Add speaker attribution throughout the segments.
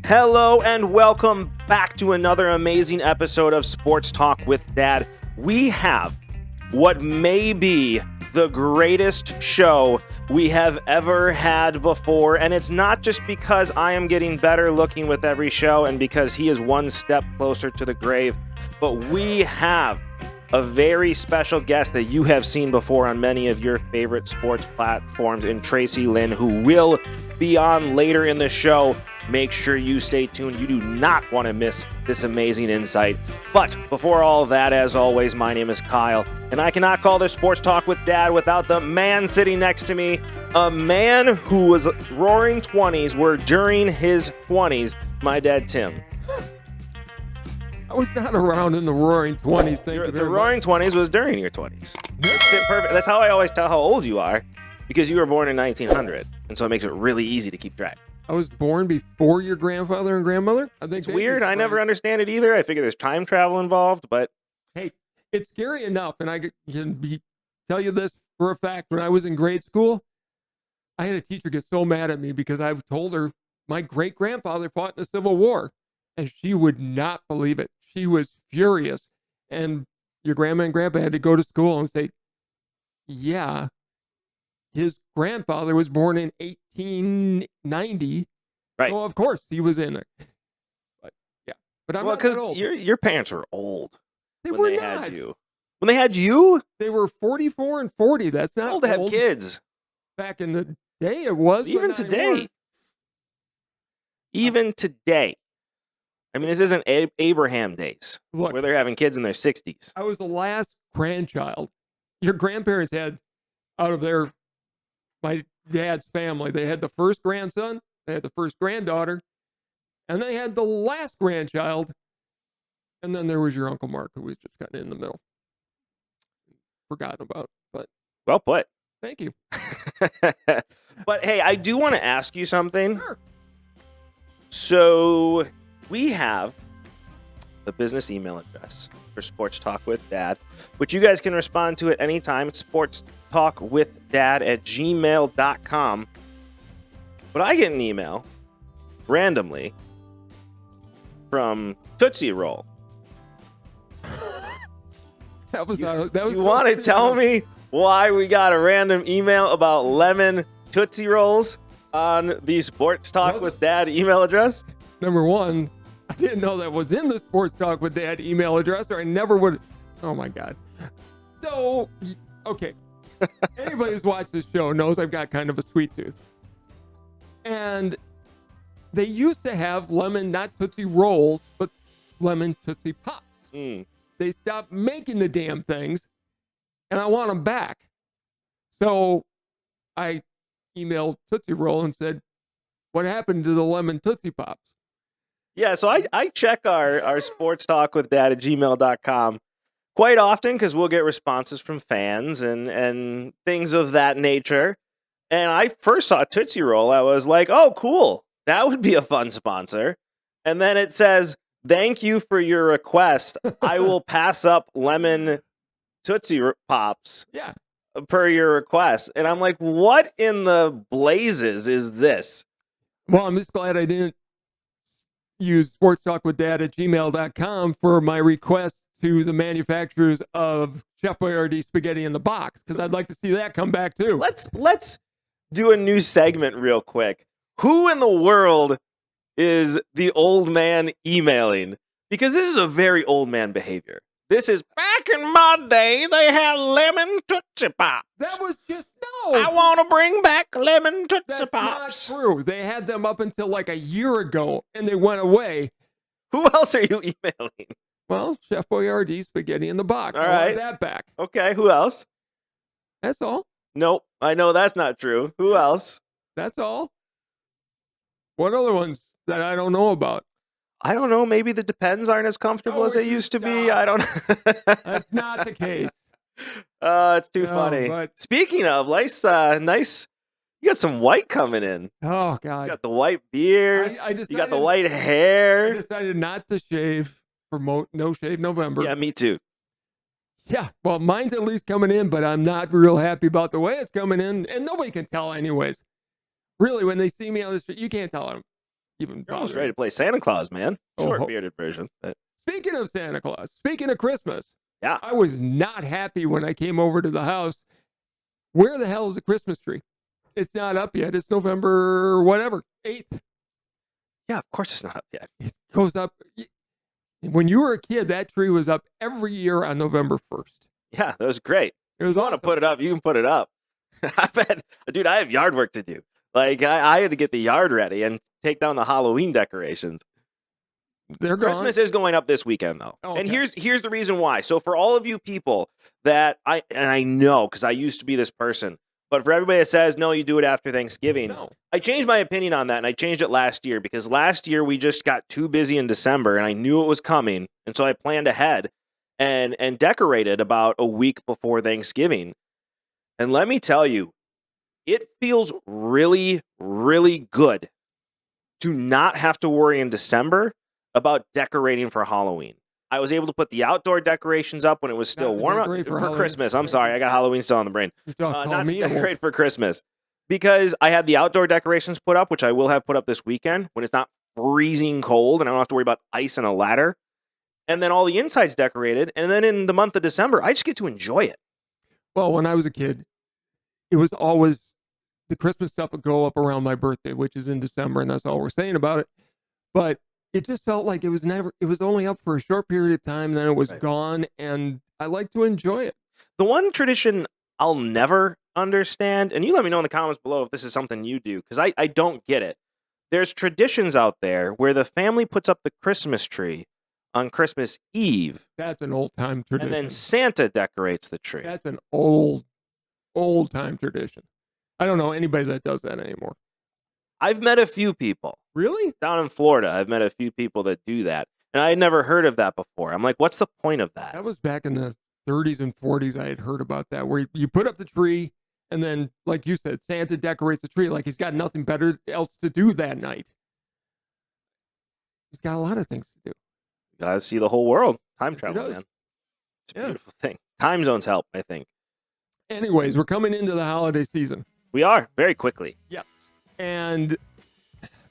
Speaker 1: Hello and welcome back to another amazing episode of Sports Talk with Dad. We have what may be the greatest show we have ever had before, and it's not just because I am getting better looking with every show and because he is one step closer to the grave, but we have a very special guest that you have seen before on many of your favorite sports platforms in Tracy Lynn, who will be on later in the show. Make sure you stay tuned. You do not want to miss this amazing insight. But before all that, as always, my name is Kyle, and I cannot call this Sports Talk with Dad without the man sitting next to me, a man who was roaring 20s were during his 20s, my dad, Tim.
Speaker 2: I was not around in the roaring 20s.
Speaker 1: The roaring 20s was during your 20s. Perfect. That's how I always tell how old you are, because you were born in 1900, and so it makes it really easy to keep track.
Speaker 2: I was born before your grandfather and grandmother. I think
Speaker 1: it's weird. I never understand it either. I figure there's time travel involved, but
Speaker 2: hey, it's scary enough. And I can tell you this for a fact. When I was in grade school, I had a teacher get so mad at me because I told her my great grandfather fought in the Civil War, and she would not believe it. She was furious. And your grandma and grandpa had to go to school and say, yeah, his grandfather was born in 1890.
Speaker 1: Right.
Speaker 2: So of course he was in there. But yeah. But I'm not that old.
Speaker 1: Your parents were old.
Speaker 2: They
Speaker 1: when
Speaker 2: were
Speaker 1: they
Speaker 2: not.
Speaker 1: Had you. When they had you?
Speaker 2: They were 44 and 40. That's not
Speaker 1: old to have kids.
Speaker 2: Back in the day it was.
Speaker 1: Even today. Even today. I mean, this isn't Abraham days.
Speaker 2: Look,
Speaker 1: where they're having kids in their 60s.
Speaker 2: I was the last grandchild. Your grandparents had, out of my dad's family, they had the first grandson, they had the first granddaughter, and they had the last grandchild, and then there was your Uncle Mark, who was just kind of in the middle. Forgotten about, but
Speaker 1: well put.
Speaker 2: Thank you.
Speaker 1: But hey, I do want to ask you something.
Speaker 2: Sure.
Speaker 1: So we have the business email address for Sports Talk with Dad, which you guys can respond to at any time. It's sportstalkwithdad@gmail.com. But I get an email randomly from Tootsie Roll.
Speaker 2: That was
Speaker 1: you want to tell me why we got a random email about lemon Tootsie Rolls on the Sports Talk with Dad email address?
Speaker 2: Number one, I didn't know that was in the Sports Talk with Dad email address, or I never would. Oh my God. So, okay. Anybody who's watched this show knows I've got kind of a sweet tooth. And they used to have lemon, not Tootsie Rolls, but lemon Tootsie Pops. They stopped making the damn things, and I want them back. So I emailed Tootsie Roll and said, what happened to the lemon Tootsie Pops?
Speaker 1: Yeah, so I check our sports talk with dad at gmail.com quite often because we'll get responses from fans and things of that nature. And I first saw Tootsie Roll. I was like, oh, cool. That would be a fun sponsor. And then it says, thank you for your request. I will pass up lemon Tootsie Pops per your request. And I'm like, what in the blazes is this?
Speaker 2: Well, I'm just glad I didn't use sportstalkwithdad@gmail.com for my request to the manufacturers of Chef Boyardee spaghetti in the box, because I'd like to see that come back too.
Speaker 1: Let's do a new segment real quick. Who in the world is the old man emailing? Because this is a very old man behavior. This is, back in my day, they had lemon Tootsie Pops.
Speaker 2: That was just, no.
Speaker 1: I want to bring back lemon Tootsie
Speaker 2: That's
Speaker 1: Pops.
Speaker 2: Not true. They had them up until like a year ago, and they went away.
Speaker 1: Who else are you emailing?
Speaker 2: Well, Chef Boyardee spaghetti in the box.
Speaker 1: All
Speaker 2: I
Speaker 1: right.
Speaker 2: want that back.
Speaker 1: Okay, who else?
Speaker 2: That's all.
Speaker 1: Nope, I know that's not true. Who else?
Speaker 2: That's all. What other ones that I don't know about?
Speaker 1: I don't know. Maybe the Depends aren't as comfortable as they used to be. I don't know.
Speaker 2: That's not the case.
Speaker 1: It's too funny.
Speaker 2: But
Speaker 1: speaking of, nice. You got some white coming in.
Speaker 2: Oh God!
Speaker 1: You got the white beard. You got the white hair.
Speaker 2: I decided not to shave for No Shave November.
Speaker 1: Yeah, me too.
Speaker 2: Yeah, well, mine's at least coming in, but I'm not real happy about the way it's coming in, and nobody can tell anyways. Really, when they see me on the street, you can't tell them. even
Speaker 1: You're almost
Speaker 2: bother.
Speaker 1: ready to play Santa Claus, man.
Speaker 2: Oh,
Speaker 1: Short bearded version. But
Speaker 2: Speaking of Santa Claus, speaking of Christmas,
Speaker 1: yeah.
Speaker 2: I was not happy when I came over to the house. Where the hell is the Christmas tree? It's not up yet. It's November, 8th.
Speaker 1: Yeah, of course it's not up yet.
Speaker 2: It goes up. When you were a kid, that tree was up every year on November 1st.
Speaker 1: Yeah, that was great.
Speaker 2: It was
Speaker 1: If you want to put it up, you can put it up. Dude, I have yard work to do. Like, I had to get the yard ready and take down the Halloween decorations.
Speaker 2: They're gone.
Speaker 1: Christmas is going up this weekend, though.
Speaker 2: Oh,
Speaker 1: and
Speaker 2: okay.
Speaker 1: here's the reason why. So for all of you people that I know, because I used to be this person, but for everybody that says, no, you do it after Thanksgiving,
Speaker 2: No.
Speaker 1: I changed my opinion on that, and I changed it last year, because last year we just got too busy in December, and I knew it was coming, and so I planned ahead and decorated about a week before Thanksgiving. And let me tell you, it feels really, really good to not have to worry in December about decorating for Halloween. I was able to put the outdoor decorations up when it was still
Speaker 2: Not to
Speaker 1: warm
Speaker 2: decorate
Speaker 1: for
Speaker 2: for
Speaker 1: Christmas.
Speaker 2: Halloween.
Speaker 1: I'm sorry, I got Halloween still on the brain.
Speaker 2: Don't call
Speaker 1: Not to
Speaker 2: me a wolf.
Speaker 1: decorate for Christmas, because I had the outdoor decorations put up, which I will have put up this weekend when it's not freezing cold and I don't have to worry about ice and a ladder. And then all the insides decorated. And then in the month of December, I just get to enjoy it.
Speaker 2: Well, when I was a kid, it was always the Christmas stuff would go up around my birthday, which is in December, and that's all we're saying about it. But it just felt like it was only up for a short period of time, then it was gone, and I like to enjoy it.
Speaker 1: The one tradition I'll never understand, and you let me know in the comments below if this is something you do, because I don't get it. There's traditions out there where the family puts up the Christmas tree on Christmas Eve.
Speaker 2: That's an old-time tradition.
Speaker 1: And then Santa decorates the tree.
Speaker 2: That's an old-time tradition. I don't know anybody that does that anymore.
Speaker 1: I've met a few people.
Speaker 2: Really?
Speaker 1: Down in Florida, I've met a few people that do that. And I had never heard of that before. I'm like, what's the point of that?
Speaker 2: That was back in the 30s and 40s. I had heard about that, where you put up the tree, and then, like you said, Santa decorates the tree like he's got nothing better else to do that night. He's got a lot of things to do.
Speaker 1: You gotta see the whole world. Time
Speaker 2: Yes,
Speaker 1: travel,
Speaker 2: he does.
Speaker 1: man. It's a beautiful thing. Time zones help, I think.
Speaker 2: Anyways, we're coming into the holiday season.
Speaker 1: We are, very quickly.
Speaker 2: Yes. And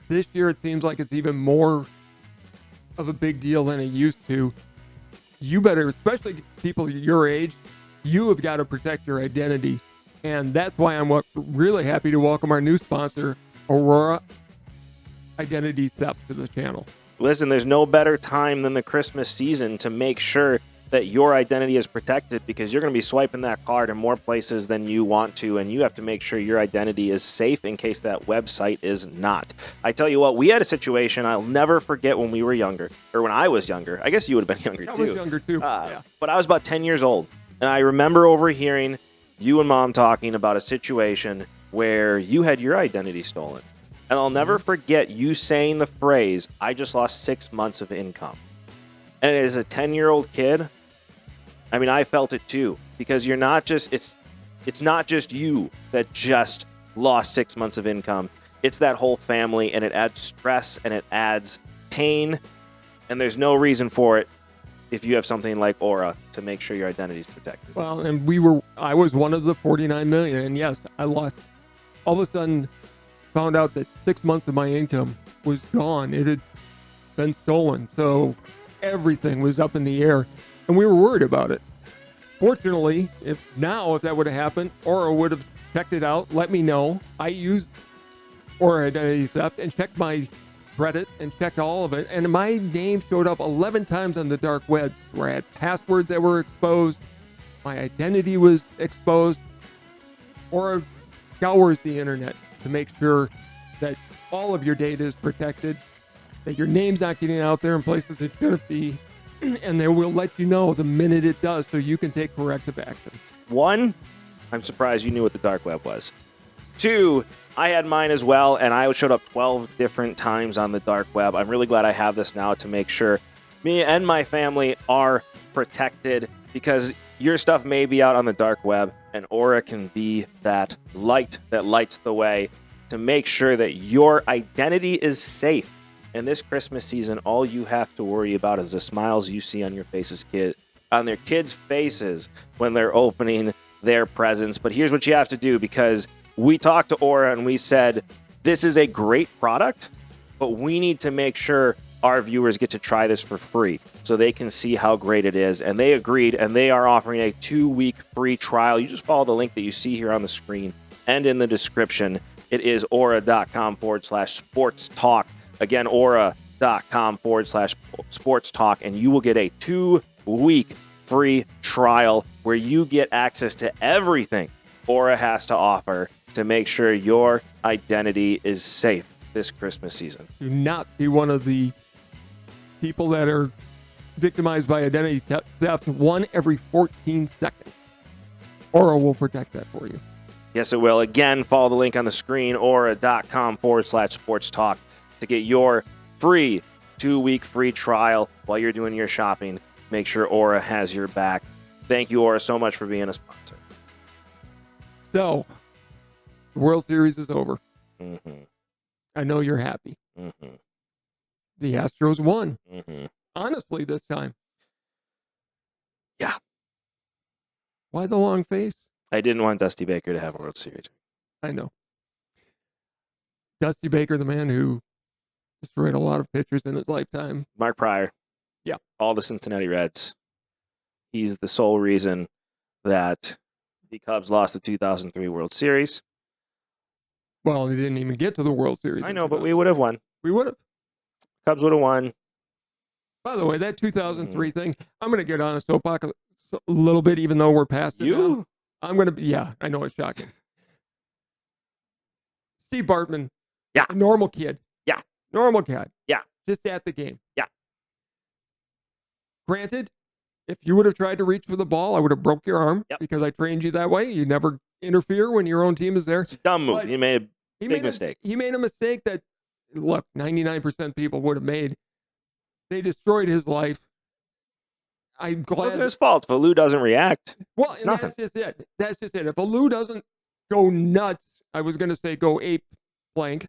Speaker 2: this year it seems like it's even more of a big deal than it used to. You better, especially people your age, you have got to protect your identity. And that's why I'm really happy to welcome our new sponsor, Aurora Identity Theft, to the channel.
Speaker 1: Listen, there's no better time than the Christmas season to make sure that your identity is protected, because you're going to be swiping that card in more places than you want to, and you have to make sure your identity is safe in case that website is not. I tell you what, we had a situation I'll never forget when we were younger, or when I was younger. I guess you would have been younger too.
Speaker 2: I was younger too. Yeah.
Speaker 1: But I was about 10 years old, and I remember overhearing you and Mom talking about a situation where you had your identity stolen. And I'll never forget you saying the phrase, "I just lost 6 months of income." And as a 10-year-old kid, I mean, I felt it too, because you're not just, it's not just you that just lost 6 months of income. It's that whole family, and it adds stress and it adds pain, and there's no reason for it if you have something like Aura to make sure your identity is protected.
Speaker 2: Well, and I was one of the 49 million, and yes, I lost, all of a sudden found out that 6 months of my income was gone. It had been stolen. So everything was up in the air, and we were worried about it. Fortunately, if that would have happened, Aura would have checked it out, let me know. I used Aura Identity Theft and checked my credit and checked all of it, and my name showed up 11 times on the dark web, where I had passwords that were exposed, my identity was exposed. Aura scours the internet to make sure that all of your data is protected, that your name's not getting out there in places it shouldn't be, and they will let you know the minute it does, so you can take corrective action.
Speaker 1: 1, I'm surprised you knew what the dark web was. 2, I had mine as well, and I showed up 12 different times on the dark web. I'm really glad I have this now to make sure me and my family are protected, because your stuff may be out on the dark web, and Aura can be that light that lights the way to make sure that your identity is safe. And this Christmas season, all you have to worry about is the smiles you see on your on their kids' faces when they're opening their presents. But here's what you have to do, because we talked to Aura and we said, this is a great product, but we need to make sure our viewers get to try this for free so they can see how great it is. And they agreed, and they are offering a 2-week free trial. You just follow the link that you see here on the screen and in the description. It is aura.com/sports talk. Again, aura.com/sports talk, and you will get a 2-week free trial where you get access to everything Aura has to offer to make sure your identity is safe this Christmas season.
Speaker 2: Do not be one of the people that are victimized by identity theft 1 every 14 seconds. Aura will protect that for you.
Speaker 1: Yes, it will. Again, follow the link on the screen, aura.com/sports talk, to get your free 2-week free trial while you're doing your shopping. Make sure Aura has your back. Thank you, Aura, so much for being a sponsor.
Speaker 2: So, the World Series is over.
Speaker 1: Mm-hmm.
Speaker 2: I know you're happy.
Speaker 1: Mm-hmm.
Speaker 2: The Astros won.
Speaker 1: Mm-hmm.
Speaker 2: Honestly, this time.
Speaker 1: Yeah.
Speaker 2: Why the long face?
Speaker 1: I didn't want Dusty Baker to have a World Series.
Speaker 2: I know. Dusty Baker, the man who destroyed a lot of pitchers in his lifetime.
Speaker 1: Mark Pryor.
Speaker 2: Yeah.
Speaker 1: All the Cincinnati Reds. He's the sole reason that the Cubs lost the 2003 World Series.
Speaker 2: Well, they didn't even get to the World Series.
Speaker 1: I know, but we would have won.
Speaker 2: We would have.
Speaker 1: Cubs would have won.
Speaker 2: By the way, that 2003 thing, I'm going to get on a soapbox a little bit, even though we're past it now. I'm going to be, yeah, I know it's shocking. Steve Bartman.
Speaker 1: Yeah.
Speaker 2: A normal kid.
Speaker 1: Yeah.
Speaker 2: Normal kid.
Speaker 1: Yeah.
Speaker 2: Just at the game.
Speaker 1: Yeah.
Speaker 2: Granted, if you would have tried to reach for the ball, I would have broke your arm because I trained you that way. You never interfere when your own team is there.
Speaker 1: It's a dumb move. He made a big mistake.
Speaker 2: He made a mistake that, look, 99% people would have made. They destroyed his life. I'm glad. It
Speaker 1: wasn't his fault. If Lou doesn't react,
Speaker 2: well,
Speaker 1: it's
Speaker 2: and
Speaker 1: nothing.
Speaker 2: That's just it. That's just it. If Lou doesn't go nuts, I was going to say go ape blank.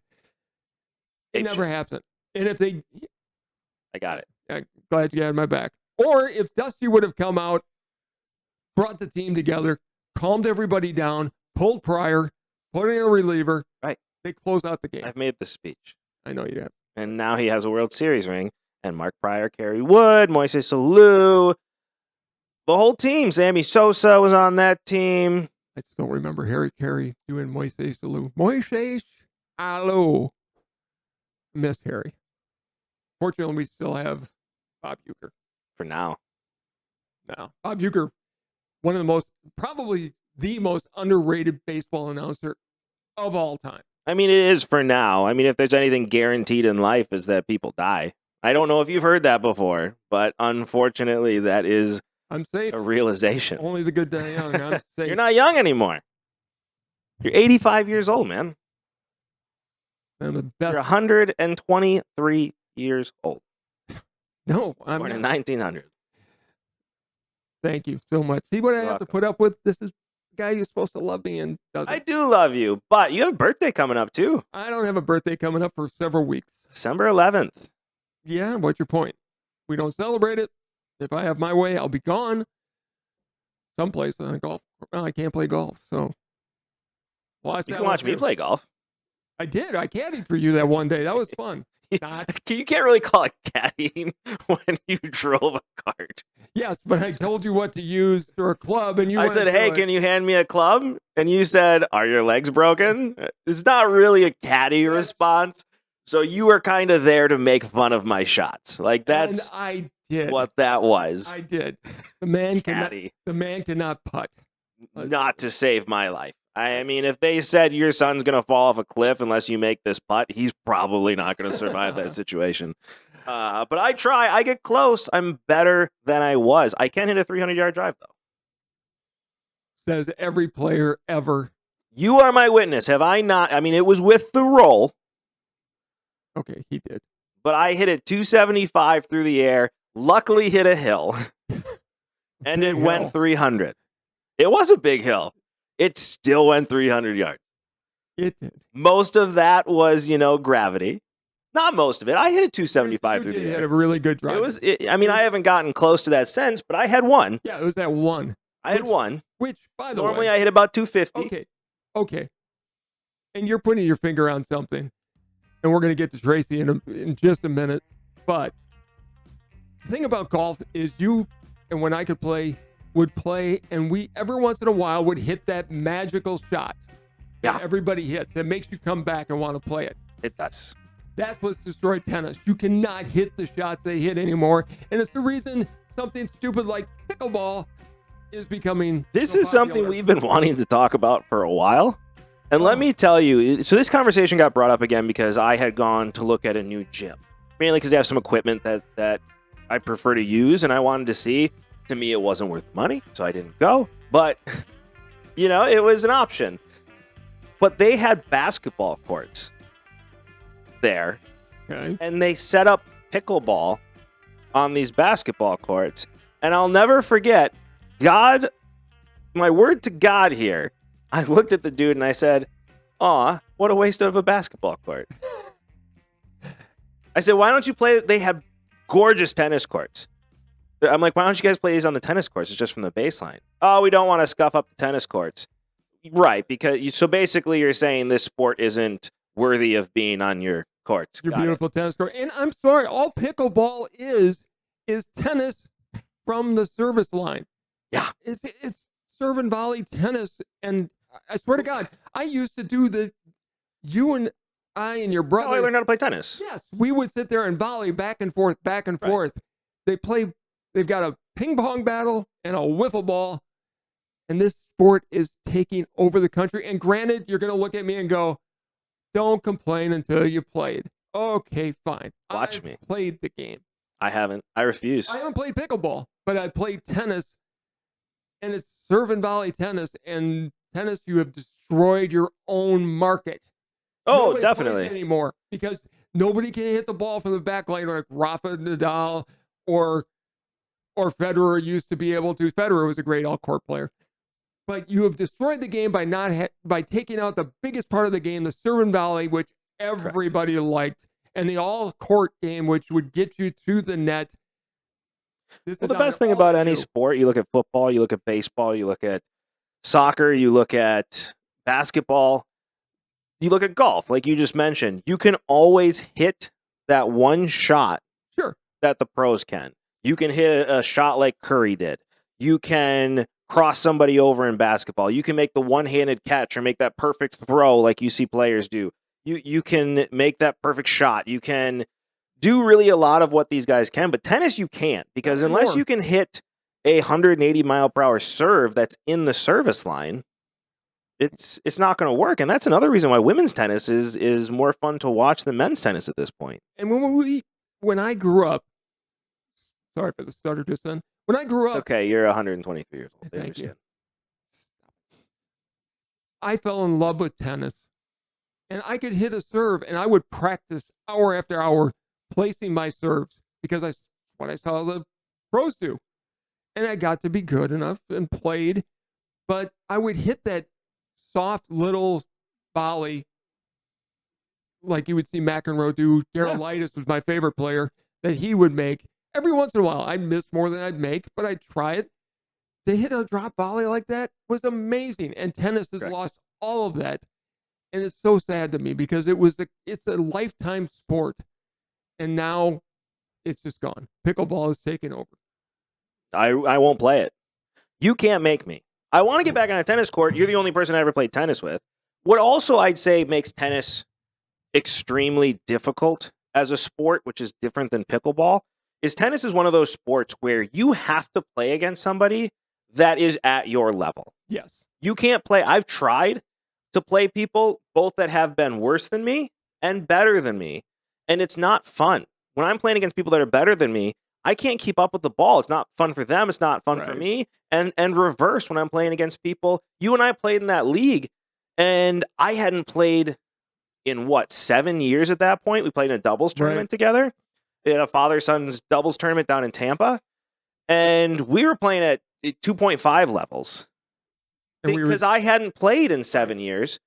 Speaker 2: It never happens. And if they...
Speaker 1: I got it.
Speaker 2: I'm glad you had my back. Or if Dusty would have come out, brought the team together, calmed everybody down, pulled Pryor, put in a reliever.
Speaker 1: Right.
Speaker 2: They close out the game.
Speaker 1: I've made the speech.
Speaker 2: I know you have.
Speaker 1: And now he has a World Series ring. And Mark Pryor, Kerry Wood, Moises Alou, the whole team. Sammy Sosa was on that team.
Speaker 2: I still remember Harry Carey doing Moises Alou. Moises Alou. Miss Harry. Fortunately, we still have Bob Uecker.
Speaker 1: For now.
Speaker 2: No. Bob Uecker, one of the most, probably the most underrated baseball announcer of all time.
Speaker 1: I mean, it is for now. I mean, if there's anything guaranteed in life, is that people die. I don't know if you've heard that before, but unfortunately, that is
Speaker 2: I'm safe.
Speaker 1: A realization.
Speaker 2: Only the good die young. I'm safe.
Speaker 1: You're not young anymore. You're 85 years old, man.
Speaker 2: I'm the best.
Speaker 1: You're 123 years old.
Speaker 2: No, I'm
Speaker 1: born in
Speaker 2: not.
Speaker 1: 1900.
Speaker 2: Thank you so much. See what I
Speaker 1: You're
Speaker 2: have to
Speaker 1: welcome.
Speaker 2: put up with? This is the guy you're supposed to love me and doesn't.
Speaker 1: I do love you, but you have a birthday coming up, too.
Speaker 2: I don't have a birthday coming up for several weeks.
Speaker 1: December 11th.
Speaker 2: Yeah, what's your point? We don't celebrate it. If I have my way, I'll be gone. Someplace on golf. Well, I can't play golf, so. Well,
Speaker 1: You can watch me play golf.
Speaker 2: I did. I caddied for you that one day. That was fun. Not.
Speaker 1: You can't really call it caddying when you drove a cart.
Speaker 2: Yes, but I told you what to use for a club, and you.
Speaker 1: I said, "Hey, can you hand me a club?" And you said, "Are your legs broken?" It's not really a caddy response. So you were kind of there to make fun of my shots. Like that's
Speaker 2: And I did.
Speaker 1: what that was.
Speaker 2: I did. The man cannot.
Speaker 1: Caddy.
Speaker 2: The man cannot putt.
Speaker 1: Not to save my life. I mean, if they said your son's going to fall off a cliff unless you make this putt, he's probably not going to survive that situation. But I try. I get close. I'm better than I was. I can hit a 300-yard drive, though.
Speaker 2: Says every player ever.
Speaker 1: You are my witness. Have I not? I mean, it was with the roll,
Speaker 2: Okay, he did.
Speaker 1: but I hit it 275 through the air, luckily hit a hill, and
Speaker 2: Big
Speaker 1: it went
Speaker 2: hill.
Speaker 1: 300. It was a big hill. It still went 300 yards.
Speaker 2: It did.
Speaker 1: Most of that was, gravity. Not most of it. I hit it 275 through
Speaker 2: You
Speaker 1: the
Speaker 2: had
Speaker 1: air.
Speaker 2: a really good drive.
Speaker 1: I haven't gotten close to that since, but I had one.
Speaker 2: Yeah, it was that one.
Speaker 1: I had one.
Speaker 2: Which, by the
Speaker 1: Normally
Speaker 2: way,
Speaker 1: I hit about 250.
Speaker 2: okay. And you're putting your finger on something. and we're going to get to Tracy in just a minute. But the thing about golf is you and when I could play, would play, and we every once in a while would hit that magical shot.
Speaker 1: Yeah.
Speaker 2: Everybody hits. That makes you come back and want to play it.
Speaker 1: It does.
Speaker 2: That's what's destroyed tennis. You cannot hit the shots they hit anymore. And it's the reason something stupid like pickleball is becoming
Speaker 1: This
Speaker 2: so
Speaker 1: is something
Speaker 2: popular.
Speaker 1: we've been wanting to talk about for a while. And let me tell you, so this conversation got brought up again because I had gone to look at a new gym. Mainly because they have some equipment that I prefer to use and I wanted to see. To me, it wasn't worth money, so I didn't go. But, it was an option. But they had basketball courts there.
Speaker 2: Okay.
Speaker 1: And they set up pickleball on these basketball courts. And I'll never forget, God, my word to God here, I looked at the dude and I said, aw, what a waste of a basketball court. I said, why don't you play? They have gorgeous tennis courts. I'm like, why don't you guys play these on the tennis courts? It's just from the baseline. Oh, we don't want to scuff up the tennis courts. Right, because so basically you're saying this sport isn't worthy of being on your courts.
Speaker 2: Your
Speaker 1: Got it.
Speaker 2: beautiful tennis court. And I'm sorry, all pickleball is tennis from the service line.
Speaker 1: Yeah.
Speaker 2: It's serve and volley tennis. And I swear to God, I used to do you and I and your
Speaker 1: That's
Speaker 2: brother.
Speaker 1: how I learned how to play tennis.
Speaker 2: Yes, we would sit there and volley back and forth, back and forth. They've got a ping pong battle and a wiffle ball. And this sport is taking over the country. And granted, you're going to look at me and go, don't complain until you played. Okay, fine.
Speaker 1: Watch
Speaker 2: I've
Speaker 1: me.
Speaker 2: Played the game.
Speaker 1: I haven't. I refuse.
Speaker 2: I haven't played pickleball, but I played tennis. And it's serve and volley tennis. And tennis, you have destroyed your own market.
Speaker 1: Oh,
Speaker 2: Nobody
Speaker 1: definitely.
Speaker 2: plays anymore because nobody can hit the ball from the back line like Rafa Nadal or Federer used to be able to. Federer was a great all-court player. But you have destroyed the game by taking out the biggest part of the game, the serve and volley, which everybody liked, and the all-court game, which would get you to the net.
Speaker 1: Well, the best thing about any sport, you look at football, you look at baseball, you look at soccer, you look at basketball, you look at golf, like you just mentioned, you can always hit that one shot that the pros can. You can hit a shot like Curry did. You can cross somebody over in basketball. You can make the one-handed catch or make that perfect throw like you see players do. You can make that perfect shot. You can do really a lot of what these guys can, but tennis you can't because unless you can hit a 180-mile-per-hour serve that's in the service line, it's not going to work. And that's another reason why women's tennis is more fun to watch than men's tennis at this point.
Speaker 2: And when I grew up, sorry for the stutter just then. When I grew up,
Speaker 1: it's okay. You're 123 years old.
Speaker 2: Thank you. I fell in love with tennis, and I could hit a serve, and I would practice hour after hour placing my serves because that's what I saw the pros do. And I got to be good enough and played, but I would hit that soft little volley like you would see McEnroe do. Gerolaitis was my favorite player that he would make. Every once in a while, I'd miss more than I'd make, but I'd try it. To hit a drop volley like that was amazing. And tennis has lost all of that. And it's so sad to me because it's a lifetime sport. And now it's just gone. Pickleball is taking over.
Speaker 1: I won't play it. You can't make me. I want to get back on a tennis court. You're the only person I ever played tennis with. What also I'd say makes tennis extremely difficult as a sport, which is different than pickleball, is tennis is one of those sports where you have to play against somebody that is at your level.
Speaker 2: Yes.
Speaker 1: You can't play. I've tried to play people both that have been worse than me and better than me, and it's not fun. When I'm playing against people that are better than me, I can't keep up with the ball. It's not fun for them. It's not fun for me. And reverse when I'm playing against people. You and I played in that league, and I hadn't played in 7 years at that point. We played in a doubles tournament together. They had a father-son's doubles tournament down in Tampa, and we were playing at 2.5 levels because I hadn't played in 7 years,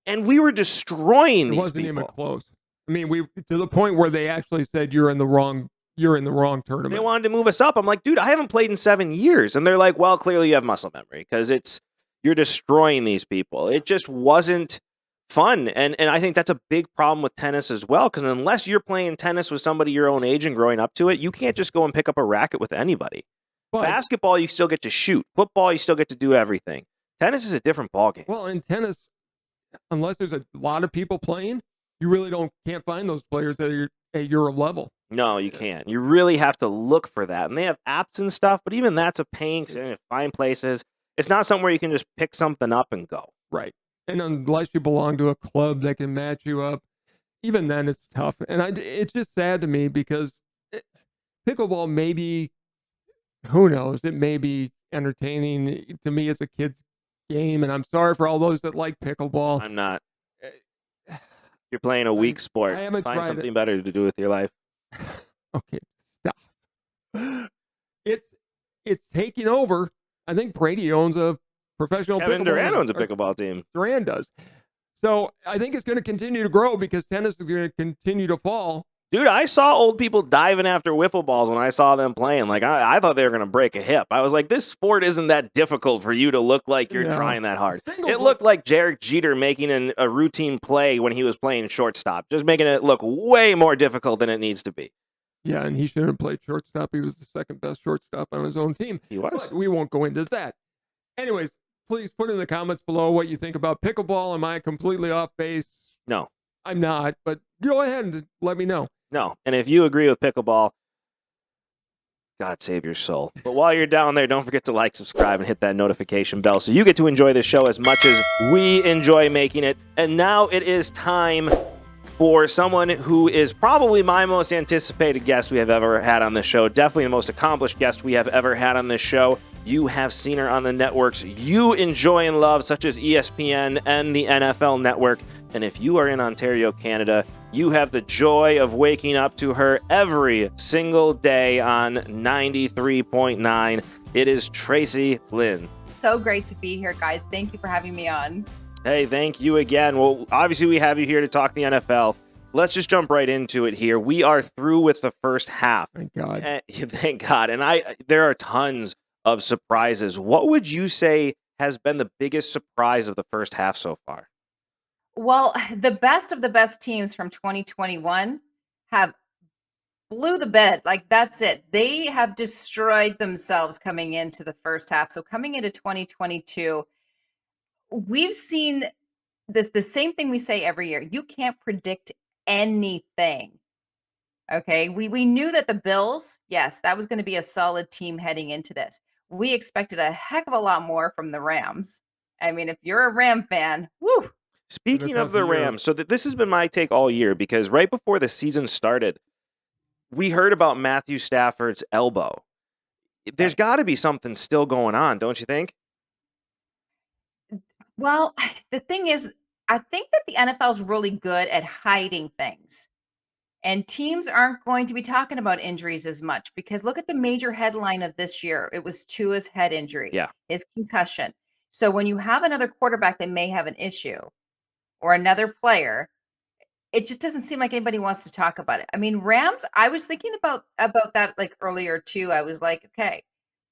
Speaker 1: and we were destroying these people. It
Speaker 2: wasn't even close. I mean, to the point where they actually said you're in the wrong tournament.
Speaker 1: They wanted to move us up. I'm like, dude, I haven't played in 7 years, and they're like, well, clearly you have muscle memory because you're destroying these people. It just wasn't fun. And I think that's a big problem with tennis as well, because unless you're playing tennis with somebody your own age and growing up to it, you can't just go and pick up a racket with anybody.
Speaker 2: But
Speaker 1: Basketball, you still get to shoot. Football, you still get to do everything. Tennis is a different ballgame.
Speaker 2: well, in tennis, unless there's a lot of people playing, you really can't find those players that are at your level.
Speaker 1: No, you can't. You really have to look for that. And they have apps and stuff, but even that's a pain because you have to find places. It's not somewhere you can just pick something up and go.
Speaker 2: Right. And unless you belong to a club that can match you up, even then it's tough. And it's just sad to me because pickleball may be, who knows, it may be entertaining. To me, it's a kid's game. And I'm sorry for all those that like pickleball.
Speaker 1: I'm not. You're playing a weak sport.
Speaker 2: I haven't
Speaker 1: Find
Speaker 2: tried
Speaker 1: something better to do with your life.
Speaker 2: Okay, stop. It's taking over. I think Brady owns a professional
Speaker 1: Kevin
Speaker 2: pickleball.
Speaker 1: Durant owns a pickleball team.
Speaker 2: Durant does. So I think it's going to continue to grow because tennis is going to continue to fall.
Speaker 1: Dude, I saw old people diving after wiffle balls when I saw them playing. Like, I thought they were going to break a hip. I was like, this sport isn't that difficult for you to look like you're trying that hard. It looked like Derek Jeter making a routine play when he was playing shortstop, just making it look way more difficult than it needs to be.
Speaker 2: Yeah, and he shouldn't have played shortstop. He was the second best shortstop on his own team.
Speaker 1: He was.
Speaker 2: But we won't go into that. Anyways, please put in the comments below what you think about pickleball. Am I completely off base?
Speaker 1: No.
Speaker 2: I'm not, but go ahead and let me know.
Speaker 1: No. And if you agree with pickleball, God save your soul. But while you're down there, don't forget to like, subscribe, and hit that notification bell so you get to enjoy this show as much as we enjoy making it. And now it is time for someone who is probably my most anticipated guest we have ever had on this show. Definitely the most accomplished guest we have ever had on this show. You have seen her on the networks you enjoy and love, such as ESPN and the NFL Network. And if you are in Ontario, Canada, you have the joy of waking up to her every single day on 93.9. It is Tracy Lynn.
Speaker 3: So great to be here, guys. Thank you for having me on.
Speaker 1: Hey, thank you again. Well, obviously we have you here to talk the NFL. Let's just jump right into it here. We are through with the first half.
Speaker 2: Thank God.
Speaker 1: Thank God. And there are tons of surprises. What would you say has been the biggest surprise of the first half so far?
Speaker 3: Well, the best of the best teams from 2021 have blew the bed. Like, that's it. They have destroyed themselves coming into the first half. So coming into 2022, we've seen the same thing we say every year. You can't predict anything. Okay. We knew that the Bills, yes, that was going to be a solid team heading into this. We expected a heck of a lot more from the Rams. I mean, if you're a Ram fan, woo.
Speaker 1: Speaking of the Rams, so this has been my take all year because right before the season started, we heard about Matthew Stafford's elbow. There's got to be something still going on, don't you think?
Speaker 3: Well, the thing is, I think that the NFL is really good at hiding things. And teams aren't going to be talking about injuries as much because look at the major headline of this year. It was Tua's head injury, his concussion. So when you have another quarterback that may have an issue or another player, it just doesn't seem like anybody wants to talk about it. I mean, Rams, I was thinking about that like earlier too. I was like, okay,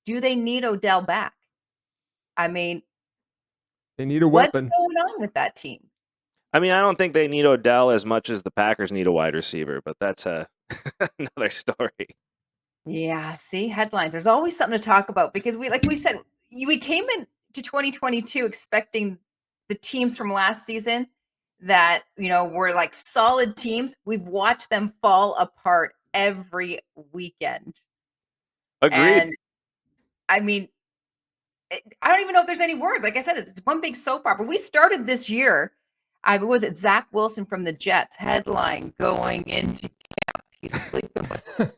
Speaker 3: do they need Odell back? I mean,
Speaker 2: they need a weapon.
Speaker 3: What's going on with that team?
Speaker 1: I mean, I don't think they need Odell as much as the Packers need a wide receiver, but that's another story.
Speaker 3: Yeah, see, headlines. There's always something to talk about because we said, we came into 2022 expecting the teams from last season that, were like solid teams. We've watched them fall apart every weekend.
Speaker 1: Agreed.
Speaker 3: And I mean, I don't even know if there's any words. Like I said, it's one big soap opera. We started this year. Was it Zach Wilson from the Jets headline going into camp? He's sleeping with.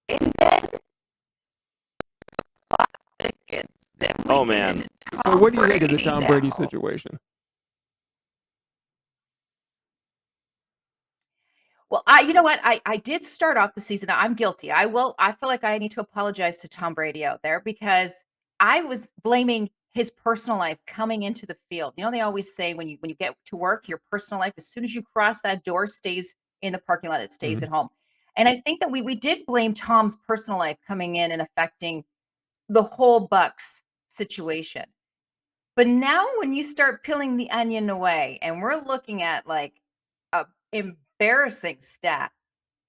Speaker 3: And then plot thickens.
Speaker 1: Oh man!
Speaker 2: So what do you think of the Tom Brady situation?
Speaker 3: Well, you know what? I did start off the season. I'm guilty. I feel like I need to apologize to Tom Brady out there because I was blaming his personal life coming into the field. They always say when you get to work, your personal life, as soon as you cross that door, stays in the parking lot. It stays at home. And I think that we did blame Tom's personal life coming in and affecting the whole Bucks situation. But now when you start peeling the onion away and we're looking at like a embarrassing stat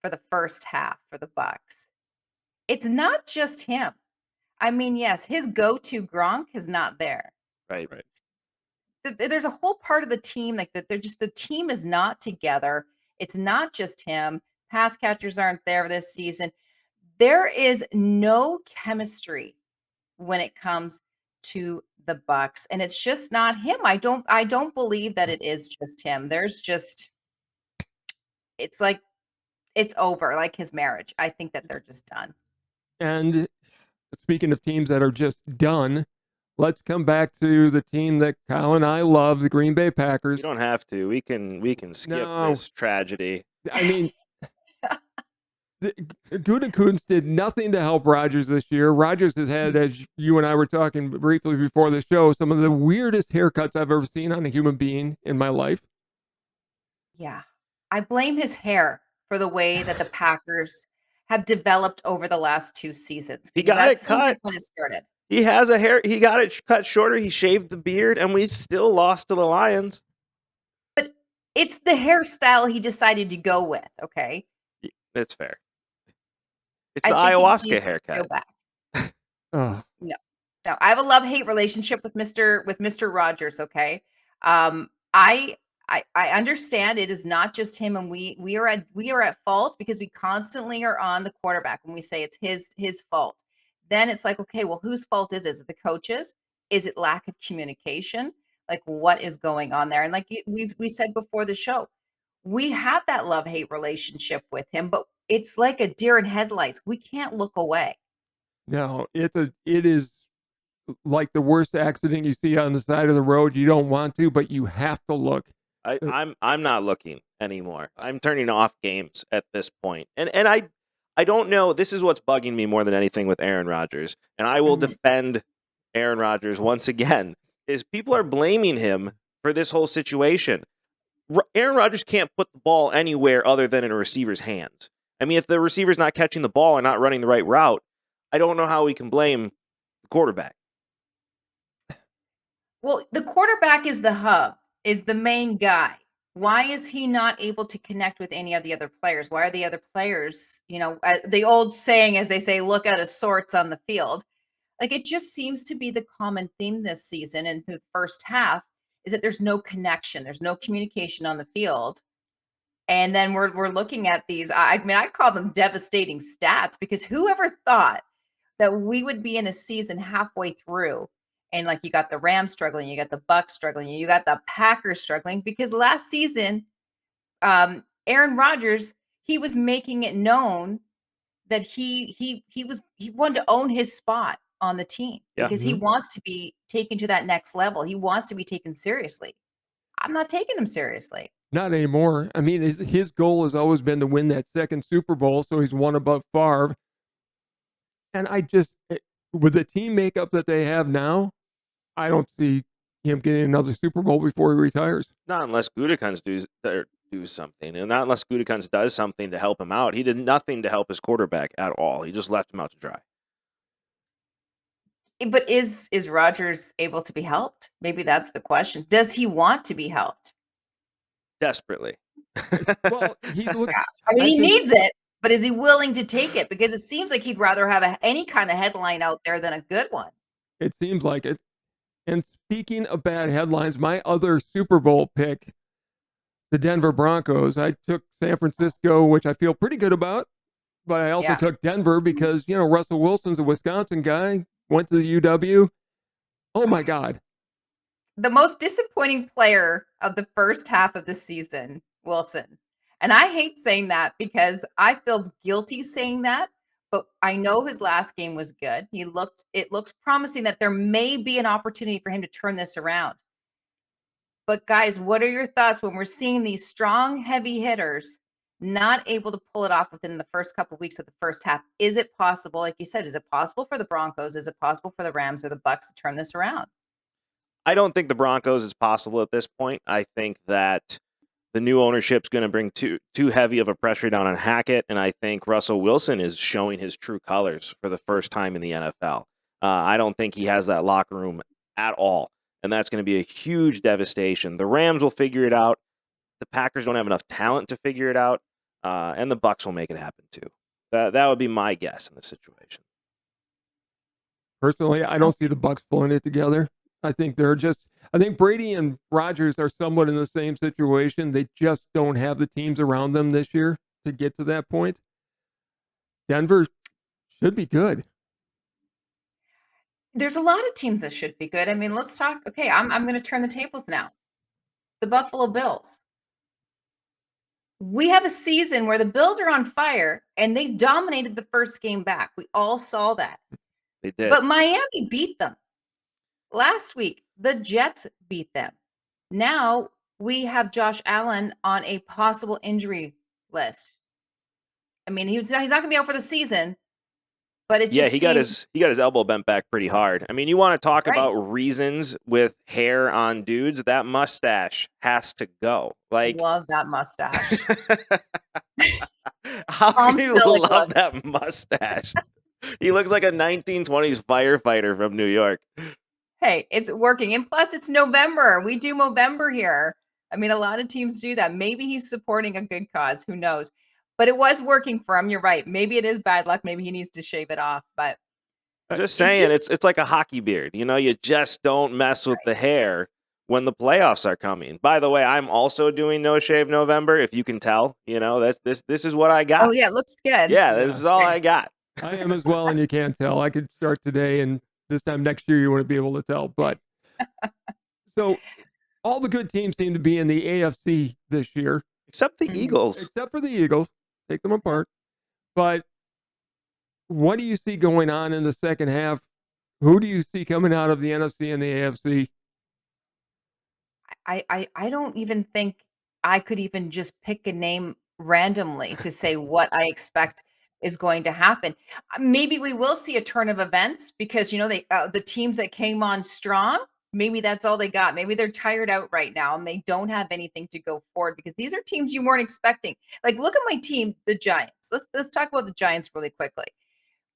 Speaker 3: for the first half for the Bucks, it's not just him. I mean, yes, his go-to Gronk is not there.
Speaker 1: Right.
Speaker 3: There's a whole part of the team like that. They're just the team is not together. It's not just him. Pass catchers aren't there this season. There is no chemistry when it comes to the Bucks, and it's just not him. I don't believe that it is just him. There's just it's like it's over, like his marriage. I think that they're just done.
Speaker 2: And speaking of teams that are just done, let's come back to the team that Kyle and I love, the Green Bay Packers.
Speaker 1: You don't have to. We can skip
Speaker 2: No.
Speaker 1: this tragedy.
Speaker 2: I mean, Gutekunst did nothing to help Rodgers this year. Rodgers has had, as you and I were talking briefly before the show, some of the weirdest haircuts I've ever seen on a human being in my life.
Speaker 3: Yeah. I blame his hair for the way that the Packers have developed over the last 2 seasons.
Speaker 1: He
Speaker 3: Because
Speaker 1: got
Speaker 3: that
Speaker 1: it
Speaker 3: seems like
Speaker 1: cut.
Speaker 3: when it started.
Speaker 1: He has a hair. He got it cut shorter. He shaved the beard, and we still lost to the Lions.
Speaker 3: But it's the hairstyle he decided to go with, okay?
Speaker 1: That's fair. It's
Speaker 3: I
Speaker 1: the
Speaker 3: think he just
Speaker 1: ayahuasca
Speaker 3: needs to
Speaker 1: haircut.
Speaker 3: go back.
Speaker 2: Oh,
Speaker 3: No. No, I have a love-hate relationship with Mr. Rogers, okay? I I understand it is not just him, and we are at fault because we constantly are on the quarterback when we say it's his fault. Then it's like, okay, well, whose fault is it? Is it the coaches? Is it lack of communication? Like, what is going on there? And like we said before the show, we have that love-hate relationship with him, but it's like a deer in headlights. We can't look away.
Speaker 2: no, it is like the worst accident you see on the side of the road. You don't want to, but you have to look.
Speaker 1: I'm not looking anymore. I'm turning off games at this point. And I don't know. This is what's bugging me more than anything with Aaron Rodgers. And I will
Speaker 3: Mhm.
Speaker 1: defend Aaron Rodgers once again. Is people are blaming him for this whole situation. Aaron Rodgers can't put the ball anywhere other than in a receiver's hands. I mean, if the receiver's not catching the ball or not running the right route, I don't know how we can blame the quarterback.
Speaker 3: Well, the quarterback is the hub, is the main guy. Why is he not able to connect with any of the other players? Why are the other players, the old saying, as they say, look out of sorts on the field? Like it just seems to be the common theme this season and the first half is that there's no connection, there's no communication on the field. And then we're looking at these. I mean, I call them devastating stats because whoever thought that we would be in a season halfway through and like you got the Rams struggling, you got the Bucks struggling, you got the Packers struggling because last season, Aaron Rodgers, he was making it known that he wanted to own his spot on the team
Speaker 1: Yeah.
Speaker 3: because he wants to be taken to that next level. He wants to be taken seriously. I'm not taking him seriously.
Speaker 2: Not anymore. I mean, his goal has always been to win that second Super Bowl, so he's one above Favre. And with the team makeup that they have now, I don't see him getting another Super Bowl before he retires.
Speaker 1: Not unless Gutekunst do something, and not unless Gutekunst does something to help him out. He did nothing to help his quarterback at all. He just left him out to dry.
Speaker 3: But is Rodgers able to be helped? Maybe that's the question. Does he want to be helped?
Speaker 1: Desperately.
Speaker 2: Well, he looks.
Speaker 3: I mean,
Speaker 2: I
Speaker 3: he
Speaker 2: think-
Speaker 3: needs it, but is he willing to take it? Because it seems like he'd rather have any kind of headline out there than a good one.
Speaker 2: It seems like it. And speaking of bad headlines, my other Super Bowl pick, the Denver Broncos. I took San Francisco, which I feel pretty good about, but I also took Denver because, Russell Wilson's a Wisconsin guy, went to the UW. Oh my God.
Speaker 3: The most disappointing player of the first half of the season, Wilson. And I hate saying that because I feel guilty saying that, but I know his last game was good. It looks promising that there may be an opportunity for him to turn this around. But guys, what are your thoughts when we're seeing these strong, heavy hitters not able to pull it off within the first couple of weeks of the first half? Is it possible, like you said, is it possible for the Broncos? Is it possible for the Rams or the Bucks to turn this around?
Speaker 1: I don't think the Broncos is possible at this point. I think that the new ownership's going to bring too heavy of a pressure down on Hackett, and I think Russell Wilson is showing his true colors for the first time in the NFL. I don't think he has that locker room at all. and that's going to be a huge devastation. The Rams will figure it out. The Packers don't have enough talent to figure it out, and the Bucs will make it happen too. That would be my guess in this situation.
Speaker 2: Personally, I don't see the Bucs pulling it together. I think Brady and Rodgers are somewhat in the same situation. They just don't have the teams around them this year to get to that point. Denver should be good.
Speaker 3: There's a lot of teams that should be good. I mean, let's talk. Okay, I'm going to turn the tables now. The Buffalo Bills. We have a season where the Bills are on fire and they dominated the first game back. We all saw that.
Speaker 1: They did.
Speaker 3: But Miami beat them. Last week, the Jets beat them. Now we have Josh Allen on a possible injury list. I mean, he's not going to be out for the season, but it just
Speaker 1: he got his elbow bent back pretty hard. I mean, you want to talk
Speaker 3: Right.
Speaker 1: about reasons with hair on dudes? That mustache has to go. Like,
Speaker 3: love that mustache.
Speaker 1: how
Speaker 3: Tom
Speaker 1: can you
Speaker 3: Selleck
Speaker 1: love
Speaker 3: look.
Speaker 1: that mustache? He looks like a 1920s firefighter from New York.
Speaker 3: Hey, it's working. And plus, it's November. We do Movember here. I mean, a lot of teams do that. Maybe he's supporting a good cause. Who knows? But it was working for him. You're right. Maybe it is bad luck. Maybe he needs to shave it off. But
Speaker 1: Just saying, it's like a hockey beard. You know, you just don't mess with the hair when the playoffs are coming. By the way, I'm also doing No Shave November. If you can tell, you know, this is what I got.
Speaker 3: Oh yeah, it looks good.
Speaker 1: Yeah, this is all I got.
Speaker 2: I am as well, and you can't tell. I could start today, and this time next year you wouldn't be able to tell. But so all the good teams seem to be in the AFC this year,
Speaker 1: except the Eagles.
Speaker 2: Except for the Eagles, take them apart. But what do you see going on in the second half? Who do you see coming out of the NFC and the AFC?
Speaker 3: I don't even think I could even just pick a name randomly to say what I expect is going to happen. Maybe we will see a turn of events because the teams that came on strong, maybe that's all they got. Maybe they're tired out right now and they don't have anything to go forward because these are teams you weren't expecting. Like, look at my team, the Giants. Let's talk about the Giants really quickly.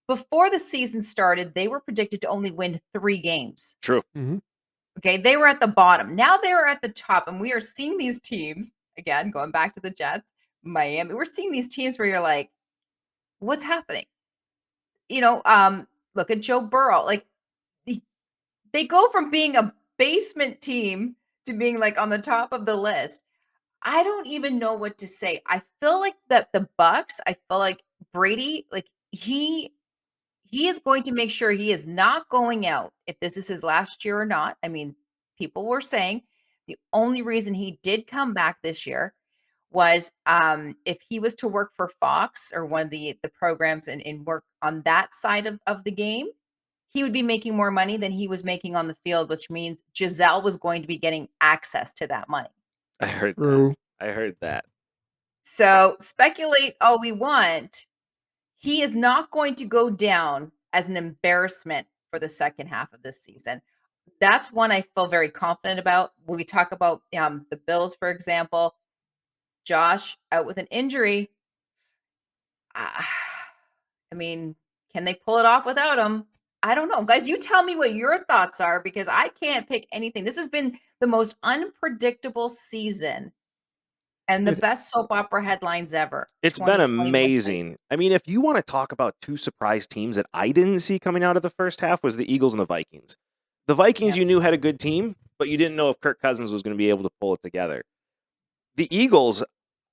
Speaker 3: Before the season started, they were predicted to only win 3 games.
Speaker 1: True.
Speaker 2: Mm-hmm.
Speaker 3: Okay, they were at the bottom. Now they are at the top, and we are seeing these teams, again, going back to the Jets, Miami. We're seeing these teams where you're like, what's happening? Look at Joe Burrow. Like, they go from being a basement team to being like on the top of the list. I don't even know what to say. I feel like that the Bucks, I feel like Brady, like he is going to make sure he is not going out if this is his last year or not. I mean, people were saying the only reason he did come back this year was if he was to work for Fox or one of the programs and work on that side of the game, he would be making more money than he was making on the field, which means Giselle was going to be getting access to that money.
Speaker 1: I heard
Speaker 2: True.
Speaker 1: that. I heard that.
Speaker 3: So speculate all we want. He is not going to go down as an embarrassment for the second half of this season. That's one I feel very confident about. When we talk about the Bills, for example, Josh out with an injury. I mean, can they pull it off without him? I don't know. Guys, you tell me what your thoughts are because I can't pick anything. This has been the most unpredictable season and the best soap opera headlines ever.
Speaker 1: It's been amazing. I mean, if you want to talk about 2 surprise teams that I didn't see coming out of the first half, was the Eagles and the Vikings. The Vikings, you knew had a good team, but you didn't know if Kirk Cousins was going to be able to pull it together. The Eagles,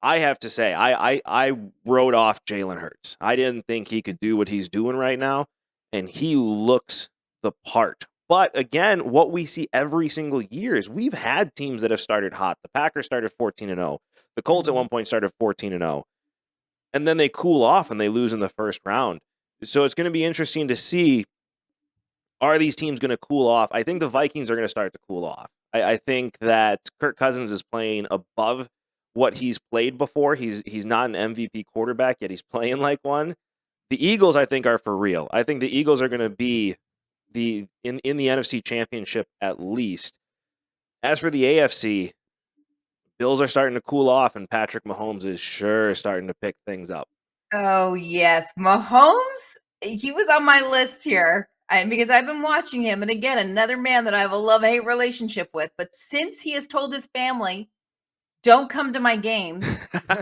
Speaker 1: I have to say, I wrote off Jalen Hurts. I didn't think he could do what he's doing right now, and he looks the part. But again, what we see every single year is we've had teams that have started hot. The Packers started 14-0. The Colts at one point started 14-0. And then they cool off and they lose in the first round. So it's going to be interesting to see, are these teams going to cool off? I think the Vikings are going to start to cool off. I think that Kirk Cousins is playing above what he's played before. He's not an MVP quarterback, yet he's playing like one. The Eagles, I think, are for real. I think the Eagles are going to be in the NFC Championship at least. As for the AFC, Bills are starting to cool off, and Patrick Mahomes is sure starting to pick things up.
Speaker 3: Oh, yes. Mahomes, he was on my list here. And because I've been watching him, and again, another man that I have a love-hate relationship with, but since he has told his family, "Don't come to my games,"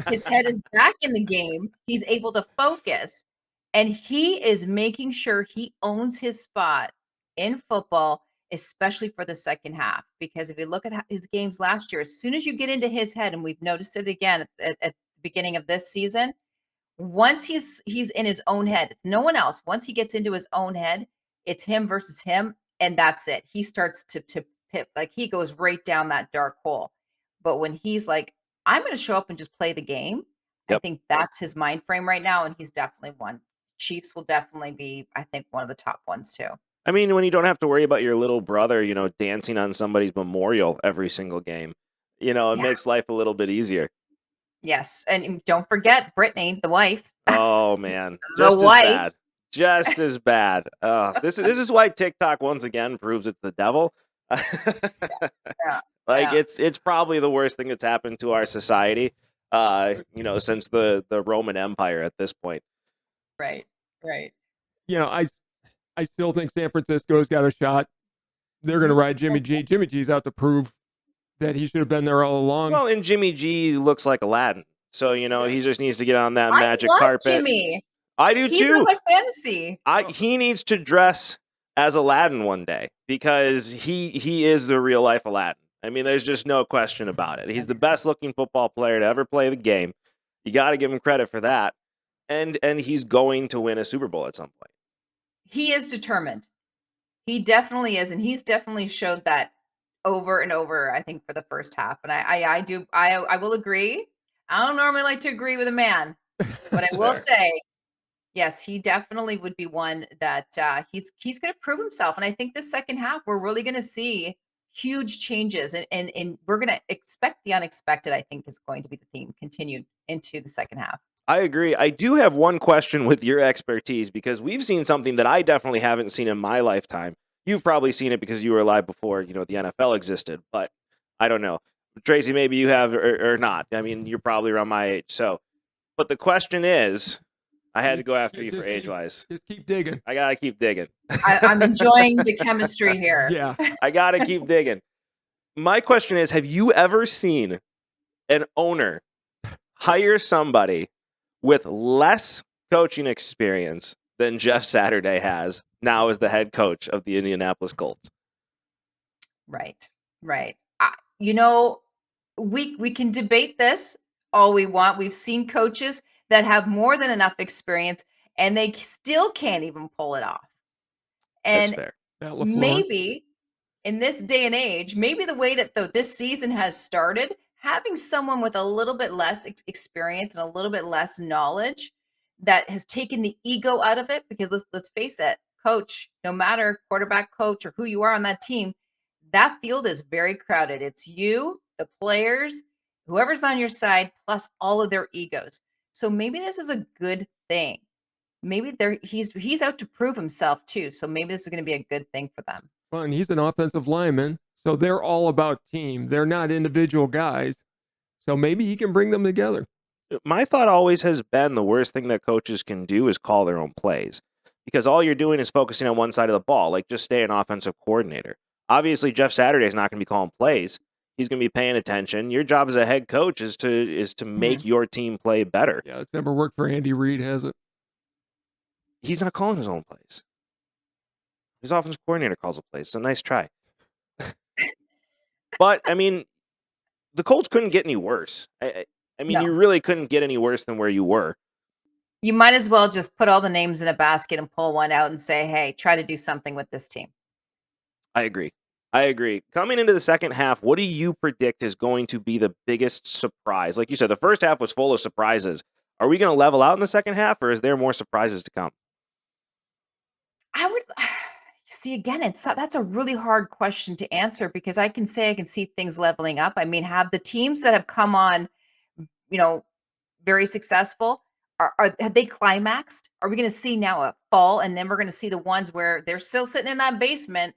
Speaker 3: his head is back in the game, he's able to focus, and he is making sure he owns his spot in football, especially for the second half, because if you look at his games last year, as soon as you get into his head, and we've noticed it again at the beginning of this season, once he's in his own head, it's no one else. Once he gets into his own head, it's him versus him, and that's it. He starts to pip, like he goes right down that dark hole. But when he's like, I'm gonna show up and just play the game, I
Speaker 1: Yep.
Speaker 3: think that's his mind frame right now, and he's definitely one. Chiefs will definitely be, I think, one of the top ones too.
Speaker 1: I mean, when you don't have to worry about your little brother, dancing on somebody's memorial every single game, it
Speaker 3: Yeah.
Speaker 1: makes life a little bit easier.
Speaker 3: Yes. And don't forget Brittany, the wife.
Speaker 1: Oh man,
Speaker 3: The
Speaker 1: just as
Speaker 3: wife.
Speaker 1: bad. Just as bad. This is why TikTok once again proves it's the devil.
Speaker 3: Yeah.
Speaker 1: Like
Speaker 3: Yeah.
Speaker 1: it's probably the worst thing that's happened to our society, since the Roman Empire at this point.
Speaker 3: Right. Right.
Speaker 2: I still think San Francisco's got a shot. They're going to ride Jimmy G. Jimmy G's out to prove that he should have been there all along.
Speaker 1: Well, and Jimmy G looks like Aladdin, so he just needs to get on that
Speaker 3: I
Speaker 1: magic
Speaker 3: love
Speaker 1: carpet.
Speaker 3: Jimmy.
Speaker 1: I do
Speaker 3: He's
Speaker 1: too.
Speaker 3: on my fantasy.
Speaker 1: He needs to dress as Aladdin one day because he is the real life Aladdin. I mean, there's just no question about it. He's the best looking football player to ever play the game. You got to give him credit for that. And he's going to win a Super Bowl at some point.
Speaker 3: He is determined. He definitely is, and he's definitely showed that over and over, I think, for the first half. And I will agree. I don't normally like to agree with a man, but I
Speaker 1: That's
Speaker 3: will
Speaker 1: fair.
Speaker 3: say, yes, he definitely would be one that he's going to prove himself. And I think the second half, we're really going to see huge changes, and we're going to expect the unexpected. I think is going to be the theme continued into the second half.
Speaker 1: I agree. I do have one question with your expertise because we've seen something that I definitely haven't seen in my lifetime. You've probably seen it because you were alive before, the NFL existed, but I don't know. Tracy, maybe you have or not. I mean, you're probably around my age. So, but the question is, I had to go after you for age-wise.
Speaker 2: Just keep digging.
Speaker 1: I got to keep digging.
Speaker 3: I'm enjoying the chemistry here.
Speaker 2: Yeah.
Speaker 1: I got to keep digging. My question is, have you ever seen an owner hire somebody with less coaching experience than Jeff Saturday has now as the head coach of the Indianapolis Colts?
Speaker 3: Right. Right. You know, we can debate this all we want. We've seen coaches that have more than enough experience and they still can't even pull it off.
Speaker 1: That's
Speaker 3: And
Speaker 1: fair.
Speaker 3: maybe in this day and age, maybe the way that this season has started, having someone with a little bit less experience and a little bit less knowledge that has taken the ego out of it. Because let's face it, coach, no matter quarterback coach or who you are on that team, that field is very crowded. It's you, the players, whoever's on your side, plus all of their egos. So maybe this is a good thing. Maybe he's out to prove himself too. So maybe this is going to be a good thing for them.
Speaker 2: Well, and he's an offensive lineman, so they're all about team. They're not individual guys. So maybe he can bring them together.
Speaker 1: My thought always has been the worst thing that coaches can do is call their own plays because all you're doing is focusing on one side of the ball, like just stay an offensive coordinator. Obviously, Jeff Saturday is not going to be calling plays. He's going to be paying attention. Your job as a head coach is to make your team play better.
Speaker 2: Yeah, it's never worked for Andy Reid, has it?
Speaker 1: He's not calling his own plays. His offensive coordinator calls the plays, so nice try. But, I mean, the Colts couldn't get any worse. I mean,
Speaker 3: No.
Speaker 1: you really couldn't get any worse than where you were.
Speaker 3: You might as well just put all the names in a basket and pull one out and say, hey, try to do something with this team.
Speaker 1: I agree. Coming into the second half, what do you predict is going to be the biggest surprise? Like you said, the first half was full of surprises. Are we going to level out in the second half, or is there more surprises to come?
Speaker 3: I would see again. That's a really hard question to answer because I can see things leveling up. I mean, have the teams that have come on, very successful, have they climaxed? Are we going to see now a fall, and then we're going to see the ones where they're still sitting in that basement?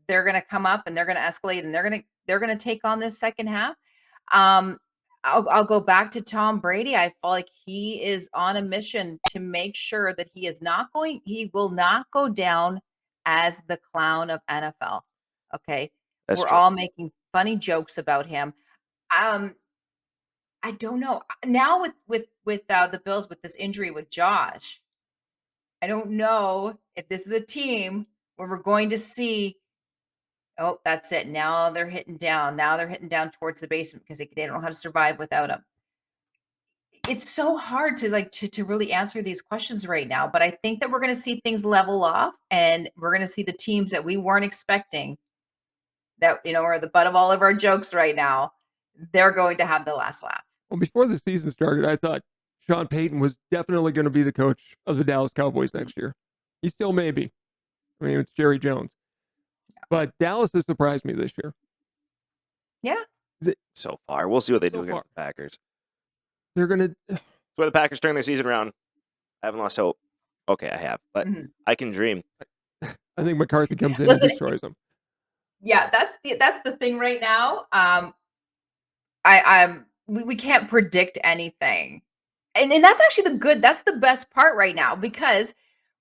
Speaker 3: They're going to come up and they're going to escalate, and they're going to take on this second half. I'll go back to Tom Brady. I feel like he is on a mission to make sure that he will not go down as the clown of NFL. Okay.
Speaker 1: That's
Speaker 3: We're
Speaker 1: true.
Speaker 3: all making funny jokes about him. I don't know. Now with the Bills with this injury with Josh, I don't know if this is a team where we're going to see, oh, that's it. Now they're hitting down. Now they're hitting down towards the basement because they don't know how to survive without him. It's so hard to to really answer these questions right now, but I think that we're going to see things level off and we're going to see the teams that we weren't expecting that, are the butt of all of our jokes right now. They're going to have the last laugh.
Speaker 2: Well, before the season started, I thought Sean Payton was definitely going to be the coach of the Dallas Cowboys next year. He still may be. I mean, it's Jerry Jones. But Dallas has surprised me this year.
Speaker 3: Yeah.
Speaker 1: So far. We'll see what they do
Speaker 2: So
Speaker 1: against the Packers.
Speaker 2: They're going to.
Speaker 1: It's where the Packers turn their season around. I haven't lost hope. Okay, I have, but I can dream.
Speaker 2: I think McCarthy comes in
Speaker 3: Listen,
Speaker 2: and destroys them.
Speaker 3: Yeah, that's the thing right now. We can't predict anything. And that's actually that's the best part right now because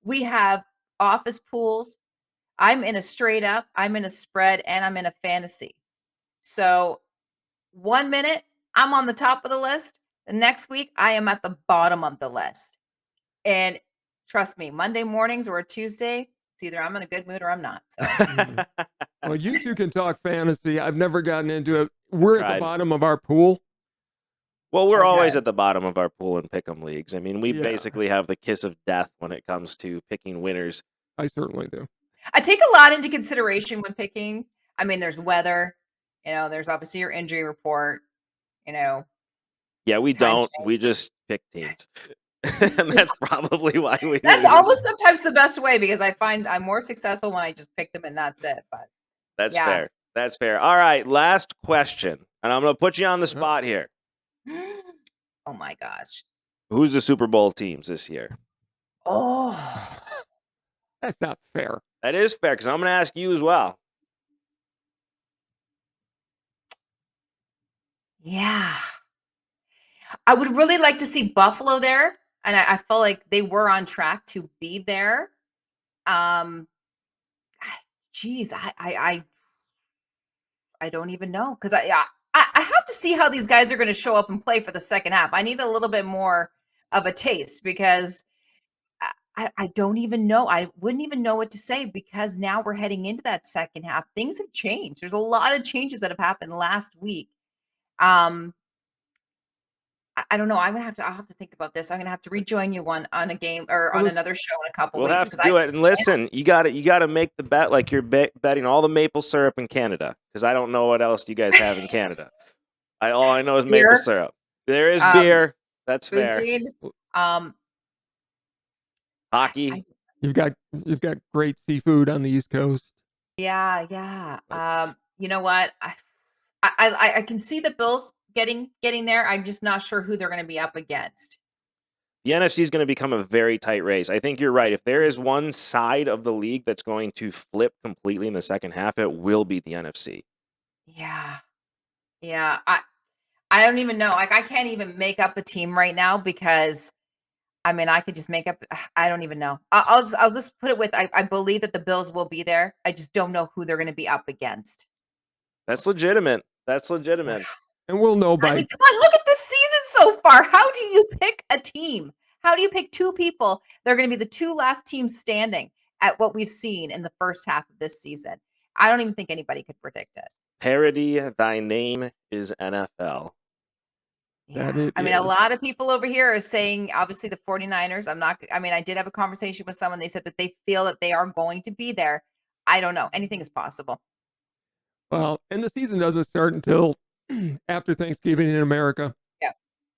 Speaker 3: we have office pools. I'm in a straight up, I'm in a spread, and I'm in a fantasy. So 1 minute I'm on the top of the list. The next week I am at the bottom of the list. And trust me, Monday mornings or a Tuesday, it's either I'm in a good mood or I'm not. So
Speaker 2: Well, you two can talk fantasy. I've never gotten into it. We're at the
Speaker 1: Tried.
Speaker 2: bottom of our pool.
Speaker 1: Well, we're
Speaker 3: Okay.
Speaker 1: always at the bottom of our pool in pick'em leagues. I mean, we
Speaker 2: Yeah.
Speaker 1: basically have the kiss of death when it comes to picking winners.
Speaker 2: I certainly do.
Speaker 3: I take a lot into consideration when picking. I mean, there's weather, there's obviously your injury report,
Speaker 1: Yeah, we
Speaker 3: Time
Speaker 1: don't.
Speaker 3: change.
Speaker 1: We just pick teams. And that's probably why we
Speaker 3: That's
Speaker 1: lose.
Speaker 3: almost sometimes the best way because I find I'm more successful when I just pick them and that's it. But
Speaker 1: That's
Speaker 3: yeah.
Speaker 1: fair. That's fair. All right, last question. And I'm going to put you on the spot here.
Speaker 3: Oh my gosh.
Speaker 1: Who's the Super Bowl teams this year?
Speaker 3: Oh,
Speaker 2: That's not fair.
Speaker 1: That is fair because I'm going to ask you as well.
Speaker 3: yeah. I would really like to see Buffalo there. And I felt like they were on track to be there. Geez, I don't even know because I have to see how these guys are going to show up and play for the second half. I need a little bit more of a taste because I don't even know. I wouldn't even know what to say because now we're heading into that second half. Things have changed. There's a lot of changes that have happened last week. I don't know. I'll have to think about this. I'm gonna have to rejoin you on a game or on another show in a couple
Speaker 1: We'll
Speaker 3: weeks
Speaker 1: have to do it. And listen, you got to make the bet like you're betting all the maple syrup in Canada because I don't know what else you guys have in Canada. All I know is
Speaker 3: Beer.
Speaker 1: maple syrup. There is beer. That's fair.
Speaker 3: Poutine.
Speaker 1: Hockey.
Speaker 2: You've got great seafood on the East Coast.
Speaker 3: Yeah. You know what? I can see the Bills getting there. I'm just not sure who they're going to be up against.
Speaker 1: The NFC is going to become a very tight race. I think you're right. If there is one side of the league that's going to flip completely in the second half, it will be the NFC.
Speaker 3: Yeah. I don't even know. Like I can't even make up a team right now because I mean I could just make up. I don't even know. I'll just put it with I believe that the Bills will be there. I just don't know who they're going to be up against.
Speaker 1: That's legitimate.
Speaker 2: And we'll know by.
Speaker 3: I mean, come on, look at this season so far. How do you pick a team? How do you pick two people? They're going to be the two last teams standing at what we've seen in the first half of this season. I don't even think anybody could predict it.
Speaker 1: Parody, thy name is NFL.
Speaker 3: Yeah.
Speaker 2: That it
Speaker 3: I mean, a
Speaker 2: is.
Speaker 3: lot of people over here are saying, obviously, the 49ers. I did have a conversation with someone. They said that they feel that they are going to be there. I don't know. Anything is possible.
Speaker 2: Well, and the season doesn't start until after Thanksgiving in America.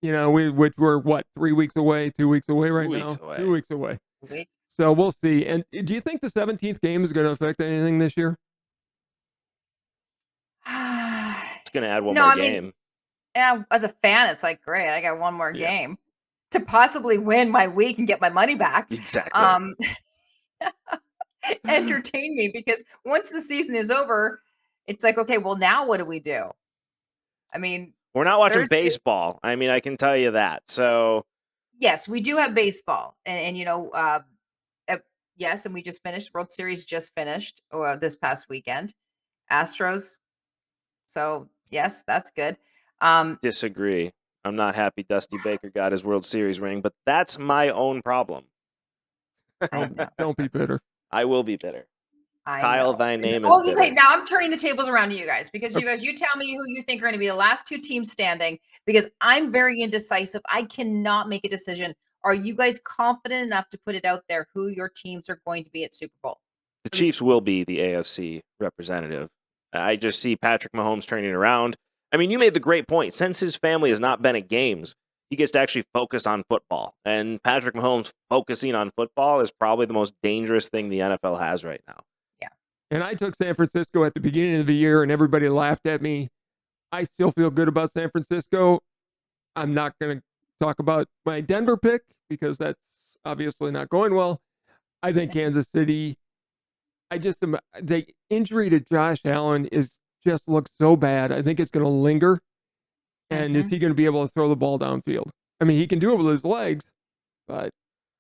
Speaker 3: Yeah.
Speaker 2: Which we're what, 3 weeks away, 2 weeks away right
Speaker 1: 2
Speaker 2: now?
Speaker 1: weeks away.
Speaker 2: 2 weeks away.
Speaker 3: Weeks.
Speaker 2: So we'll see. And do you think the 17th game is going to affect anything this year?
Speaker 1: It's going to add one more game.
Speaker 3: Yeah, as a fan, it's like, great, I got one more game to possibly win my week and get my money back.
Speaker 1: Exactly.
Speaker 3: Entertain me because once the season is over, it's like, okay, well, now what do we do? I mean,
Speaker 1: we're not watching
Speaker 3: Thursday,
Speaker 1: baseball. I mean, I can tell you that. So
Speaker 3: yes, we do have baseball, and yes, and we just finished. World Series just finished this past weekend. Astros. So yes, that's good.
Speaker 1: Disagree. I'm not happy Dusty Baker got his World Series ring, but that's my own problem.
Speaker 3: I know.
Speaker 2: Don't be bitter.
Speaker 1: I will be bitter.
Speaker 3: I
Speaker 1: Kyle,
Speaker 3: know.
Speaker 1: thy
Speaker 3: And-
Speaker 1: name is
Speaker 3: Oh,
Speaker 1: bitter.
Speaker 3: okay. Now I'm turning the tables around to you guys because you tell me who you think are going to be the last two teams standing because I'm very indecisive. I cannot make a decision. Are you guys confident enough to put it out there who your teams are going to be at Super Bowl?
Speaker 1: The Chiefs will be the AFC representative. I just see Patrick Mahomes turning around. I mean, you made the great point. Since his family has not been at games, he gets to actually focus on football. And Patrick Mahomes focusing on football is probably the most dangerous thing the NFL has right now.
Speaker 3: Yeah.
Speaker 2: And I took San Francisco at the beginning of the year, and everybody laughed at me. I still feel good about San Francisco. I'm not going to talk about my Denver pick because that's obviously not going well. I think Kansas City. The injury to Josh Allen is just looks so bad. I think it's going to linger. And is he going to be able to throw the ball downfield? I mean, he can do it with his legs, but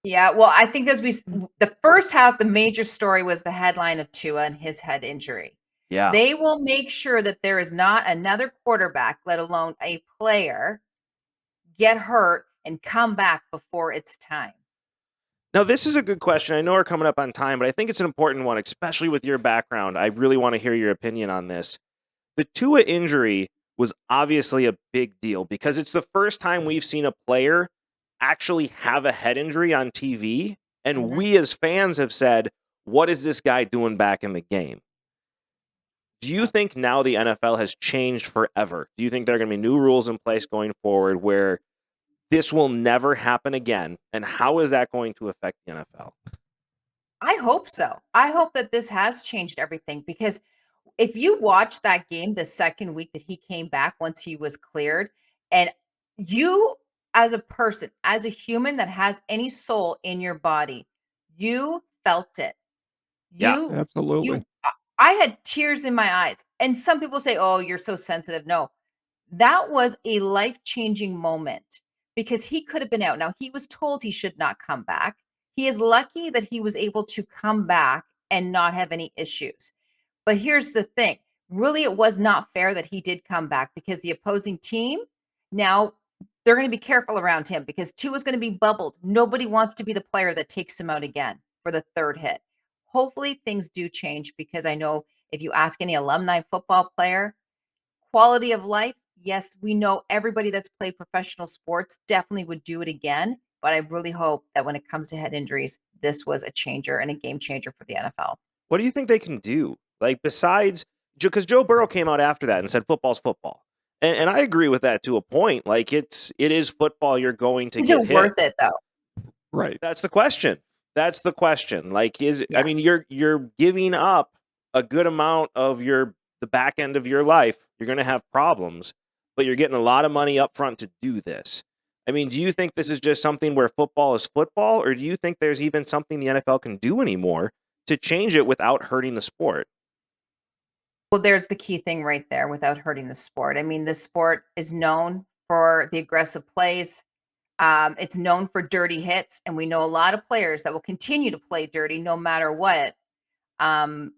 Speaker 3: Yeah, well, I think the first half, the major story was the headline of Tua and his head injury.
Speaker 1: Yeah.
Speaker 3: They will make sure that there is not another quarterback, let alone a player, get hurt and come back before it's time.
Speaker 1: Now, this is a good question. I know we're coming up on time, but I think it's an important one, especially with your background. I really want to hear your opinion on this. The Tua injury was obviously a big deal because it's the first time we've seen a player actually have a head injury on TV. And we as fans have said, what is this guy doing back in the game? Do you think now the NFL has changed forever? Do you think there are going to be new rules in place going forward where this will never happen again? And how is that going to affect the NFL?
Speaker 3: I hope so. I hope that this has changed everything because if you watch that game the second week that he came back once he was cleared, and you as a person, as a human that has any soul in your body, you felt it.
Speaker 1: Yeah,
Speaker 2: absolutely.
Speaker 3: I had tears in my eyes. And some people say, "Oh, you're so sensitive." No, that was a life-changing moment because he could have been out. Now, he was told he should not come back. He is lucky that he was able to come back and not have any issues. But here's the thing. Really, it was not fair that he did come back because the opposing team now they're going to be careful around him because two is going to be bubbled. Nobody wants to be the player that takes him out again for the third hit. Hopefully, things do change because I know if you ask any alumni football player, quality of life, yes, we know everybody that's played professional sports definitely would do it again. But I really hope that when it comes to head injuries, this was a changer and a game changer for the NFL.
Speaker 1: What do you think they can do? Like, besides, because Joe Burrow came out after that and said football's football. And I agree with that to a point. Like, it is football. You're going to
Speaker 3: Is
Speaker 1: get
Speaker 3: it
Speaker 1: hit.
Speaker 3: worth it though?
Speaker 2: Right.
Speaker 1: That's the question. That's the question. Like, I
Speaker 3: Yeah.
Speaker 1: mean, you're giving up a good amount of the back end of your life. You're going to have problems, but you're getting a lot of money up front to do this. I mean, do you think this is just something where football is football, or do you think there's even something the NFL can do anymore to change it without hurting the sport?
Speaker 3: Well, there's the key thing right there without hurting the sport. I mean, the sport is known for the aggressive plays. It's known for dirty hits, and we know a lot of players that will continue to play dirty no matter what. Um,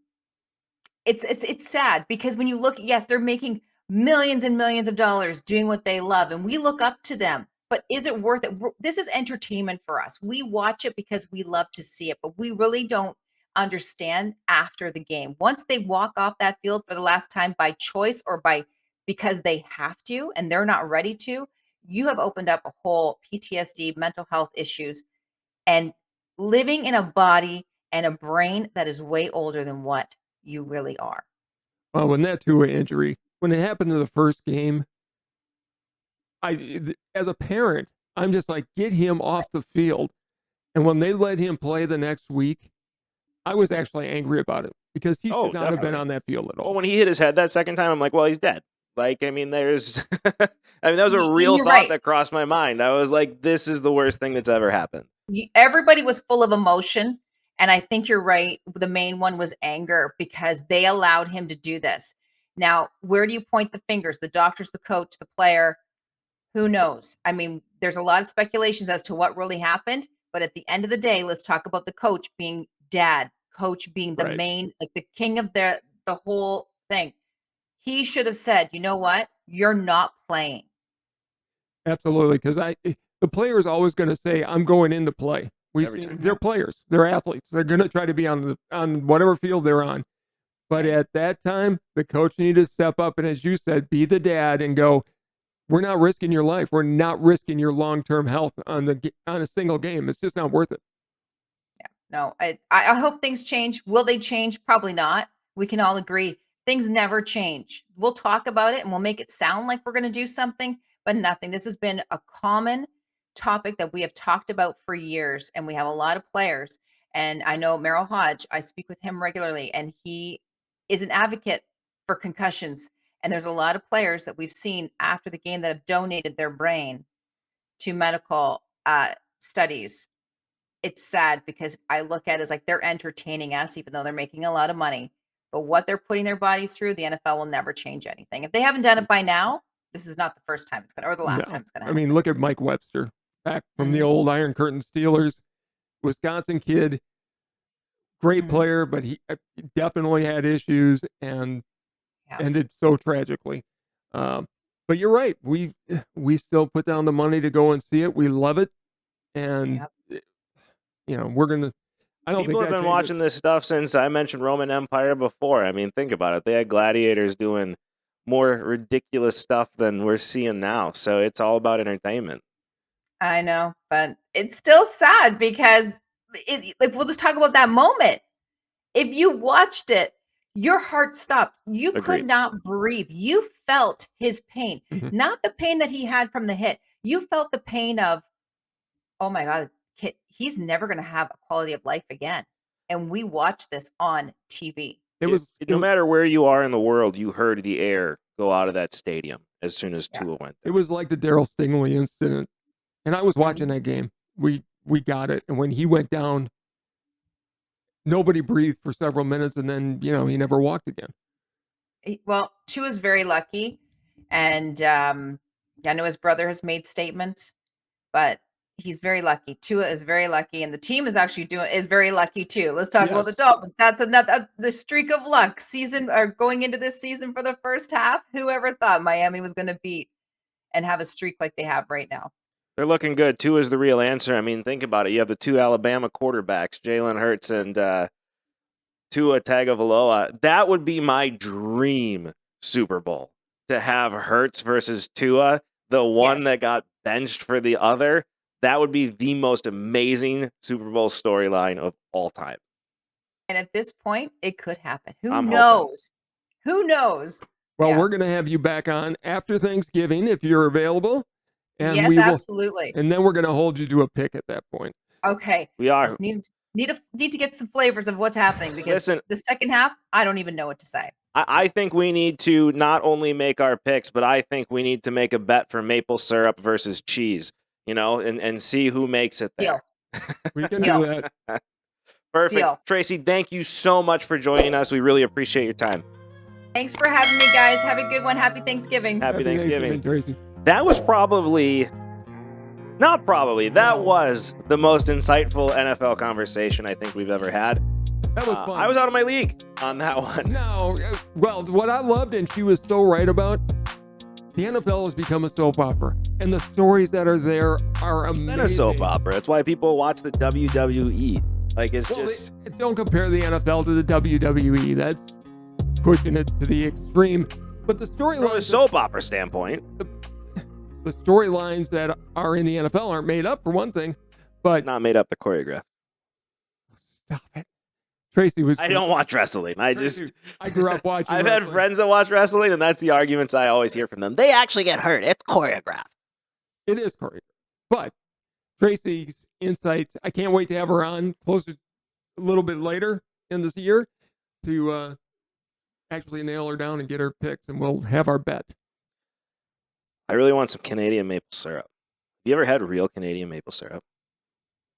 Speaker 3: it's sad because when you look, yes, they're making millions and millions of dollars doing what they love, and we look up to them. But is it worth it? This is entertainment for us. We watch it because we love to see it, but we really don't understand after the game. Once they walk off that field for the last time by choice or by because they have to and they're not ready to, you have opened up a whole PTSD, mental health issues, and living in a body and a brain that is way older than what you really are.
Speaker 2: When that Tua injury, when it happened in the first game, as a parent, I'm just like, get him off the field. And when they let him play the next week, I was actually angry about it because he should not have been on that field at all.
Speaker 1: Well, when he hit his head that second time, I'm like, well, he's dead. Like, I mean, there's, I mean, that was a real
Speaker 3: You're
Speaker 1: thought
Speaker 3: right.
Speaker 1: that crossed my mind. I was like, this is the worst thing that's ever happened.
Speaker 3: Everybody was full of emotion. And I think you're right. The main one was anger because they allowed him to do this. Now, where do you point the fingers? The doctors, the coach, the player? Who knows? I mean, there's a lot of speculations as to what really happened. But at the end of the day, let's talk about the coach being dad, coach being the
Speaker 2: Right.
Speaker 3: main, like the king of the whole thing. He should have said, "You know what? You're not playing."
Speaker 2: Absolutely, because the player is always going to say, "I'm going in to play." We've
Speaker 1: Every
Speaker 2: seen
Speaker 1: time.
Speaker 2: they're players, they're athletes. They're going to try to be on whatever field they're on. But
Speaker 3: Right.
Speaker 2: at that time, the coach needed to step up and, as you said, be the dad and go, "We're not risking your life. We're not risking your long-term health on a single game. It's just not worth it."
Speaker 3: No, I hope things change. Will they change? Probably not. We can all agree things never change. We'll talk about it and we'll make it sound like we're going to do something, but nothing. This has been a common topic that we have talked about for years, and we have a lot of players. And I know Merrill Hodge, I speak with him regularly, and he is an advocate for concussions. And there's a lot of players that we've seen after the game that have donated their brain to medical studies. It's sad because I look at it as like they're entertaining us, even though they're making a lot of money. But what they're putting their bodies through, the NFL will never change anything. If they haven't done it by now, this is not the first time it's gonna, or the last
Speaker 2: No,
Speaker 3: time it's gonna
Speaker 2: I mean,
Speaker 3: happen.
Speaker 2: look at Mike Webster, back from the
Speaker 3: Mhm,
Speaker 2: old Iron Curtain Steelers, Wisconsin kid, great
Speaker 3: mhm.
Speaker 2: player, but he definitely had issues and
Speaker 3: Yeah,
Speaker 2: ended so tragically. Um, but you're right. We still put down the money to go and see it. We love it, and
Speaker 3: yep.
Speaker 2: we're gonna. I don't think
Speaker 1: People have
Speaker 2: that
Speaker 1: been
Speaker 2: changes.
Speaker 1: watching this stuff since I mentioned Roman Empire before. I mean, think about it. They had gladiators doing more ridiculous stuff than we're seeing now. So it's all about entertainment.
Speaker 3: I know, but it's still sad because like, we'll just talk about that moment. If you watched it, your heart stopped. You could
Speaker 1: Agreed.
Speaker 3: not breathe. You felt his pain,
Speaker 2: Mhm.
Speaker 3: not the pain that he had from the hit. You felt the pain of, oh my god, he's never going to have a quality of life again. And we watched this on TV.
Speaker 2: It was.
Speaker 1: No matter where you are in the world, you heard the air go out of that stadium as soon as
Speaker 3: Yeah.
Speaker 1: Tua went
Speaker 2: It
Speaker 1: down.
Speaker 2: was like the Daryl Stingley incident, and I was watching
Speaker 3: Mhm.
Speaker 2: that game. We got it, and when he went down, nobody breathed for several minutes, and then he never walked again.
Speaker 3: Well, Tua's very lucky, and I know his brother has made statements, but he's very lucky. Tua is very lucky, and the team is very lucky too. Let's talk about the
Speaker 2: Yes,
Speaker 3: Dolphins. That's another the streak of luck season, or going into this season for the first half. Whoever thought Miami was going to beat and have a streak like they have right now?
Speaker 1: They're looking good. Tua's the real answer. I mean, think about it. You have the two Alabama quarterbacks, Jalen Hurts and Tua Tagovailoa. That would be my dream Super Bowl, to have Hurts versus Tua, the one
Speaker 3: Yes,
Speaker 1: that got benched for the other. That would be the most amazing Super Bowl storyline of all time.
Speaker 3: and at this point, it could happen. Who
Speaker 1: I'm hoping.
Speaker 3: knows? Who knows?
Speaker 2: well,
Speaker 3: Yeah.
Speaker 2: we're going to have you back on after Thanksgiving if you're available, and
Speaker 3: Yes,
Speaker 2: we will,
Speaker 3: absolutely.
Speaker 2: and then we're going to hold you to a pick at that point.
Speaker 3: Okay.
Speaker 1: We
Speaker 3: I
Speaker 1: are.
Speaker 3: just need to get some flavors of what's happening because
Speaker 1: Listen,
Speaker 3: the second half, I don't even know what to say.
Speaker 1: I think we need to not only make our picks, but I think we need to make a bet for maple syrup versus cheese, and see who makes it
Speaker 3: Deal.
Speaker 1: there.
Speaker 2: We can
Speaker 3: Deal.
Speaker 2: do that.
Speaker 1: Perfect.
Speaker 3: Deal.
Speaker 1: Tracy, thank you so much for joining us. We really appreciate your time.
Speaker 3: Thanks for having me, guys. Have a good one. Happy Thanksgiving.
Speaker 1: Happy Thanksgiving.
Speaker 2: Tracy.
Speaker 1: That was that was the most insightful NFL conversation I think we've ever had.
Speaker 2: That was fun.
Speaker 1: I was out of my league on that one.
Speaker 2: No, well, what I loved, and she was so right about, the NFL has become a soap opera, and the stories that are there are amazing.
Speaker 1: It's a soap opera. That's why people watch the WWE. Like, it's
Speaker 2: Well,
Speaker 1: just...
Speaker 2: don't compare the NFL to the WWE. That's pushing it to the extreme. But the
Speaker 1: From a
Speaker 2: storylines,
Speaker 1: soap opera standpoint,
Speaker 2: the storylines that are in the NFL aren't made up, for one thing. But
Speaker 1: not made up the choreograph.
Speaker 2: stop it, Tracy was.
Speaker 1: I don't watch wrestling. I
Speaker 2: grew up watching.
Speaker 1: I've had
Speaker 2: wrestling.
Speaker 1: friends that watch wrestling, and that's the arguments I always hear from them. They actually get hurt. It's choreographed.
Speaker 2: It is choreographed. But Tracy's insights, I can't wait to have her on closer a little bit later in this year to actually nail her down and get her picks, and we'll have our bet.
Speaker 1: I really want some Canadian maple syrup. Have you ever had real Canadian maple syrup?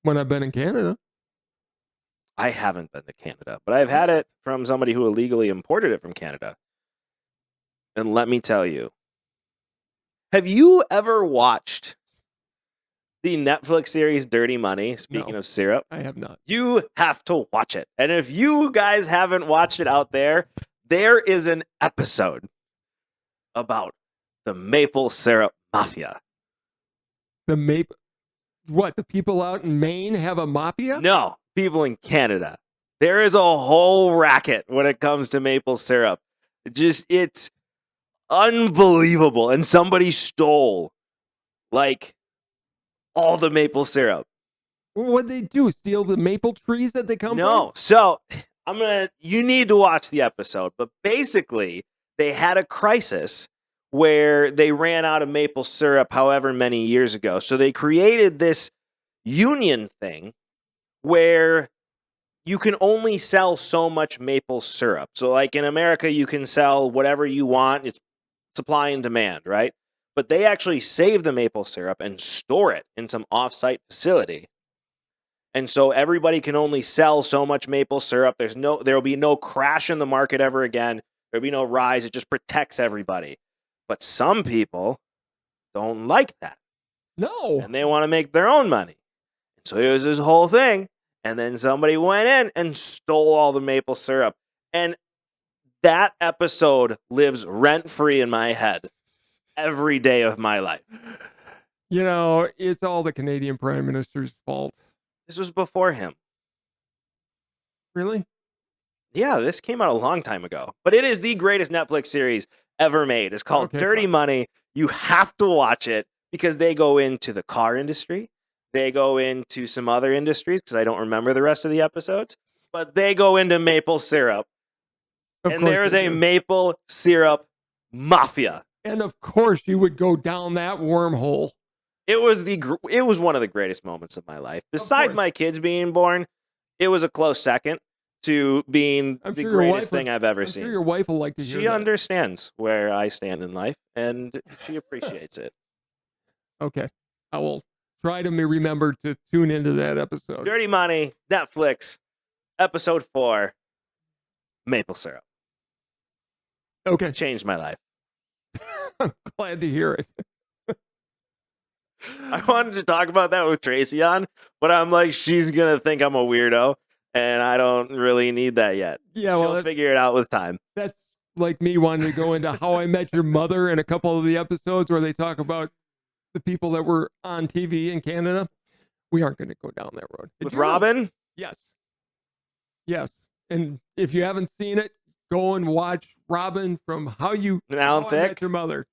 Speaker 2: When I've been in Canada.
Speaker 1: I haven't been to Canada, but I've had it from somebody who illegally imported it from Canada. And let me tell you, have you ever watched the Netflix series Dirty Money, speaking
Speaker 2: No.
Speaker 1: of syrup,
Speaker 2: I have not.
Speaker 1: you have to watch it. And if you guys haven't watched it out there, there is an episode about the maple syrup mafia.
Speaker 2: What, the people out in Maine have a mafia?
Speaker 1: No, people in Canada. There is a whole racket when it comes to maple syrup. It's unbelievable. And somebody stole like all the maple syrup.
Speaker 2: What'd they do? Steal the maple trees that they come from?
Speaker 1: No. So you need to watch the episode. But basically, they had a crisis where they ran out of maple syrup however many years ago. So they created this union thing where you can only sell so much maple syrup. So like in America, you can sell whatever you want. It's supply and demand, right? But they actually save the maple syrup and store it in some off-site facility. And so everybody can only sell so much maple syrup. There will be no crash in the market ever again. There'll be no rise. It just protects everybody. But some people don't like that.
Speaker 2: No.
Speaker 1: And they want to make their own money. And so it was this whole thing. And then somebody went in and stole all the maple syrup. And that episode lives rent-free in my head every day of my life.
Speaker 2: You know, it's all the Canadian Prime Minister's fault.
Speaker 1: This was before him.
Speaker 2: Really?
Speaker 1: Yeah, this came out a long time ago. But it is the greatest Netflix series ever made. It's called Dirty Money. You have to watch it because they go into the car industry. They go into some other industries because I don't remember the rest of the episodes. But they go into maple syrup. And there's a maple syrup mafia.
Speaker 2: And of course you would go down that wormhole.
Speaker 1: It was one of the greatest moments of my life. Besides my kids being born, it was a close second to being the greatest thing I've ever seen.
Speaker 2: I'm sure your wife will like to hear that.
Speaker 1: She understands where I stand in life, and she appreciates it.
Speaker 2: Okay. I will try to remember to tune into that episode.
Speaker 1: Dirty Money, Netflix, episode 4, maple syrup.
Speaker 2: Okay.
Speaker 1: Changed my life.
Speaker 2: I'm glad to hear it.
Speaker 1: I wanted to talk about that with Tracy on, but I'm like, she's going to think I'm a weirdo, and I don't really need that yet.
Speaker 2: Yeah, well,
Speaker 1: she'll figure it out with time.
Speaker 2: That's like me wanting to go into How I Met Your Mother and a couple of the episodes where they talk about the people that were on TV in Canada. We aren't going to go down that road.
Speaker 1: With Robin?
Speaker 2: Yes. Yes. And if you haven't seen it, go and watch Robin from How I Met Your Mother.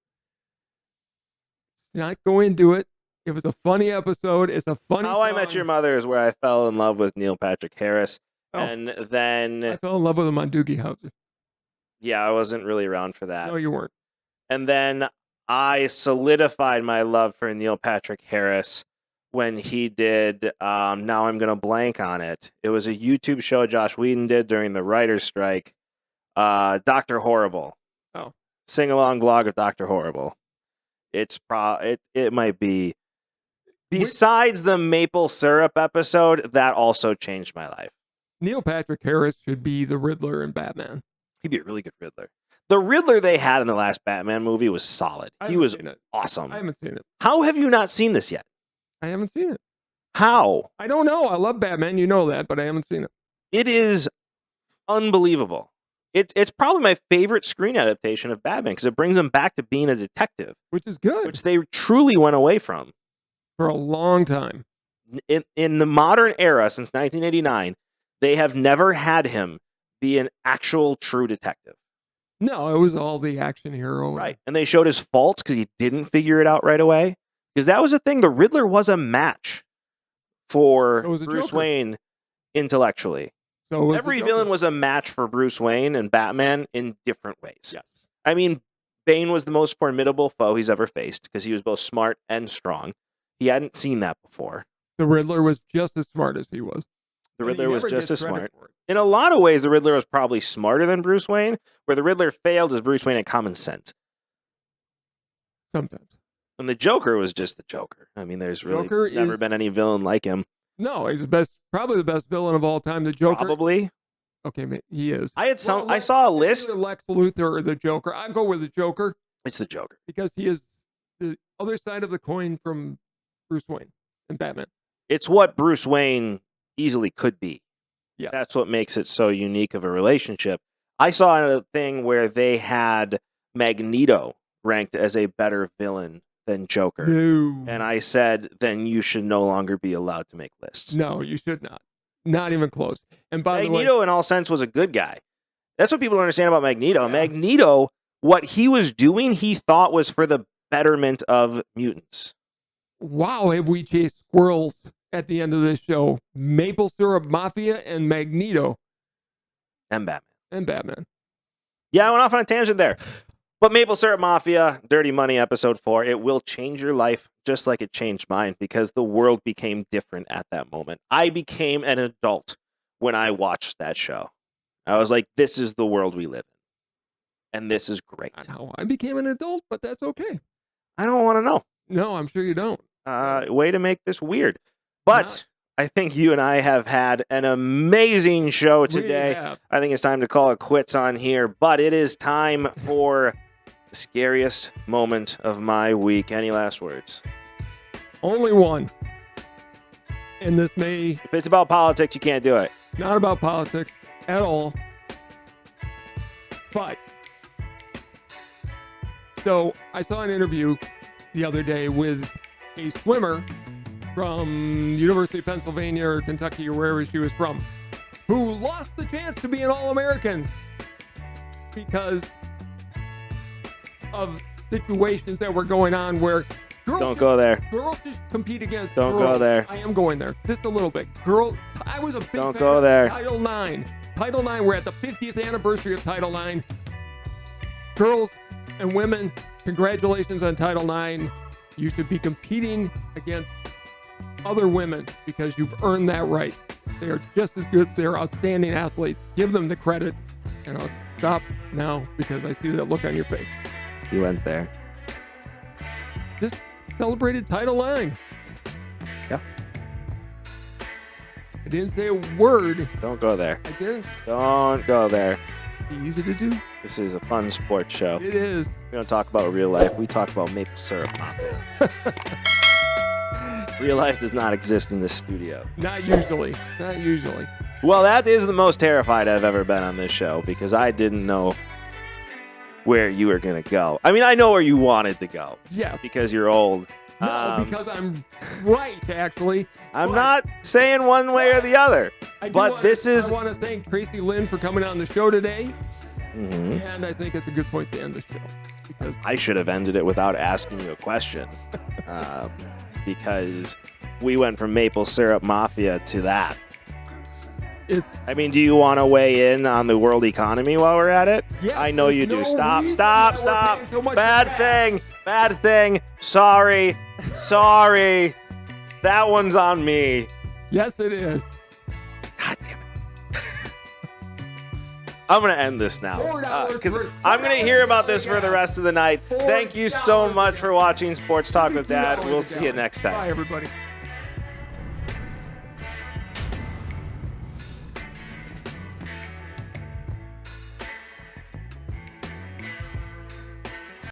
Speaker 2: Not go into it. It was a funny episode. It's a funny
Speaker 1: How I Met Your Mother is where I fell in love with Neil Patrick Harris.
Speaker 2: Oh,
Speaker 1: and then
Speaker 2: I fell in love with him on Doogie Howser.
Speaker 1: Yeah, I wasn't really around for that.
Speaker 2: No, you weren't.
Speaker 1: And then I solidified my love for Neil Patrick Harris when he did, now I'm going to blank on it. It was a YouTube show Josh Whedon did during the writer's strike. Dr. Horrible.
Speaker 2: Oh.
Speaker 1: Sing-along blog of Dr. Horrible. It might be. Besides the maple syrup episode, that also changed my life.
Speaker 2: Neil Patrick Harris should be the Riddler in Batman.
Speaker 1: He'd be a really good Riddler. The Riddler they had in the last Batman movie was solid. He was awesome.
Speaker 2: I haven't seen it.
Speaker 1: How have you not seen this yet?
Speaker 2: I haven't seen it.
Speaker 1: How?
Speaker 2: I don't know. I love Batman. You know that, but I haven't seen it.
Speaker 1: It is unbelievable. It's probably my favorite screen adaptation of Batman because it brings him back to being a detective.
Speaker 2: Which is good.
Speaker 1: Which they truly went away from.
Speaker 2: For a long time.
Speaker 1: In the modern era, since 1989, they have never had him be an actual true detective.
Speaker 2: No, it was all the action hero.
Speaker 1: Right. And they showed his faults because he didn't figure it out right away. Because that was the thing. The Riddler was a match for Bruce Wayne intellectually.
Speaker 2: So
Speaker 1: every villain was a match for Bruce Wayne and Batman in different ways.
Speaker 2: Yes.
Speaker 1: I mean, Bane was the most formidable foe he's ever faced because he was both smart and strong. He hadn't seen that before.
Speaker 2: The Riddler was just as smart as he was.
Speaker 1: The Riddler was just as smart. In a lot of ways, the Riddler was probably smarter than Bruce Wayne. Where the Riddler failed is Bruce Wayne had common sense.
Speaker 2: Sometimes.
Speaker 1: And the Joker was just the Joker. I mean, there's really never been any villain like him.
Speaker 2: No, he's probably the best villain of all time. The Joker.
Speaker 1: Probably.
Speaker 2: Okay, he is.
Speaker 1: I saw a list.
Speaker 2: Lex Luthor or the Joker. I'd go with the Joker.
Speaker 1: It's the Joker.
Speaker 2: Because he is the other side of the coin from Bruce Wayne. and Batman.
Speaker 1: It's what Bruce Wayne easily could be.
Speaker 2: Yeah.
Speaker 1: That's what makes it so unique of a relationship. I saw a thing where they had Magneto ranked as a better villain than Joker.
Speaker 2: No.
Speaker 1: And I said, then you should no longer be allowed to make lists.
Speaker 2: No, you should not. Not even close. And by the way,
Speaker 1: Magneto, in all sense, was a good guy. That's what people don't understand about Magneto.
Speaker 2: Yeah.
Speaker 1: Magneto, what he was doing, he thought was for the betterment of mutants.
Speaker 2: wow, have we chased squirrels at the end of this show? Maple Syrup Mafia and Magneto
Speaker 1: And Batman.
Speaker 2: and Batman.
Speaker 1: Yeah, I went off on a tangent there. But Maple Syrup Mafia, Dirty Money, episode 4, it will change your life just like it changed mine because the world became different at that moment. I became an adult when I watched that show. I was like, this is the world we live in. And this is great.
Speaker 2: Not how I became an adult, but that's okay.
Speaker 1: I don't want to know.
Speaker 2: No, I'm sure you don't.
Speaker 1: Way to make this weird. But
Speaker 2: Not-
Speaker 1: I think you and I have had an amazing show
Speaker 2: We
Speaker 1: today.
Speaker 2: have.
Speaker 1: I think it's time to call it quits on here. But it is time for the scariest moment of my week. Any last words?
Speaker 2: Only one. And this may
Speaker 1: If it's about politics, you can't do it.
Speaker 2: not about politics at all. But so I saw an interview the other day with a swimmer from University of Pennsylvania or Kentucky or wherever she was from, who lost the chance to be an All-American because of situations that were going on where girls
Speaker 1: Don't go there.
Speaker 2: Girls just compete against
Speaker 1: Don't
Speaker 2: girls.
Speaker 1: go there.
Speaker 2: I am going there just a little bit. I was a big
Speaker 1: Don't
Speaker 2: fan
Speaker 1: go
Speaker 2: of
Speaker 1: there.
Speaker 2: Title IX. Title IX, we're at the 50th anniversary of Title IX. Girls and women, congratulations on Title IX. You should be competing against other women because you've earned that right. They are just as good. They're outstanding athletes. Give them the credit. And I'll stop now because I see that look on your face.
Speaker 1: You went there.
Speaker 2: Just celebrated Title IX.
Speaker 1: Yeah.
Speaker 2: I didn't say a word.
Speaker 1: Don't go there.
Speaker 2: I didn't.
Speaker 1: Don't go there.
Speaker 2: Easy to do.
Speaker 1: This is a fun sports show.
Speaker 2: It is.
Speaker 1: We don't talk about real life. We talk about maple syrup. Real life does not exist in this studio.
Speaker 2: Not usually. Not usually.
Speaker 1: Well, that is the most terrified I've ever been on this show because I didn't know where you were going to go. I mean, I know where you wanted to go
Speaker 2: Yes.
Speaker 1: because you're old.
Speaker 2: No, because I'm right, actually.
Speaker 1: I'm
Speaker 2: But
Speaker 1: not saying one way or the other.
Speaker 2: I do
Speaker 1: but
Speaker 2: wanna-
Speaker 1: this is-
Speaker 2: I want to thank Tracy Lynn for coming on the show today.
Speaker 1: Mhm.
Speaker 2: And I think it's a good point to end the show. Because
Speaker 1: I should have ended it without asking you a question because we went from Maple Syrup Mafia to that.
Speaker 2: it's
Speaker 1: I mean, do you want to weigh in on the world economy while we're at it?
Speaker 2: Yes,
Speaker 1: I know you
Speaker 2: there's
Speaker 1: do.
Speaker 2: no
Speaker 1: Stop,
Speaker 2: reason
Speaker 1: stop,
Speaker 2: that we're
Speaker 1: stop.
Speaker 2: paying so much
Speaker 1: Bad
Speaker 2: tax.
Speaker 1: thing. Bad thing. Sorry. Sorry. That one's on me.
Speaker 2: yes, it is.
Speaker 1: God damn it. I'm going to end this now
Speaker 2: $4
Speaker 1: because
Speaker 2: for-
Speaker 1: I'm going to hear about this for the
Speaker 2: $4
Speaker 1: rest of the night. Thank you so
Speaker 2: $4
Speaker 1: much for watching Sports Talk with Dad.
Speaker 2: $2
Speaker 1: We'll
Speaker 2: a
Speaker 1: see you
Speaker 2: gallon.
Speaker 1: next time.
Speaker 2: Bye, everybody.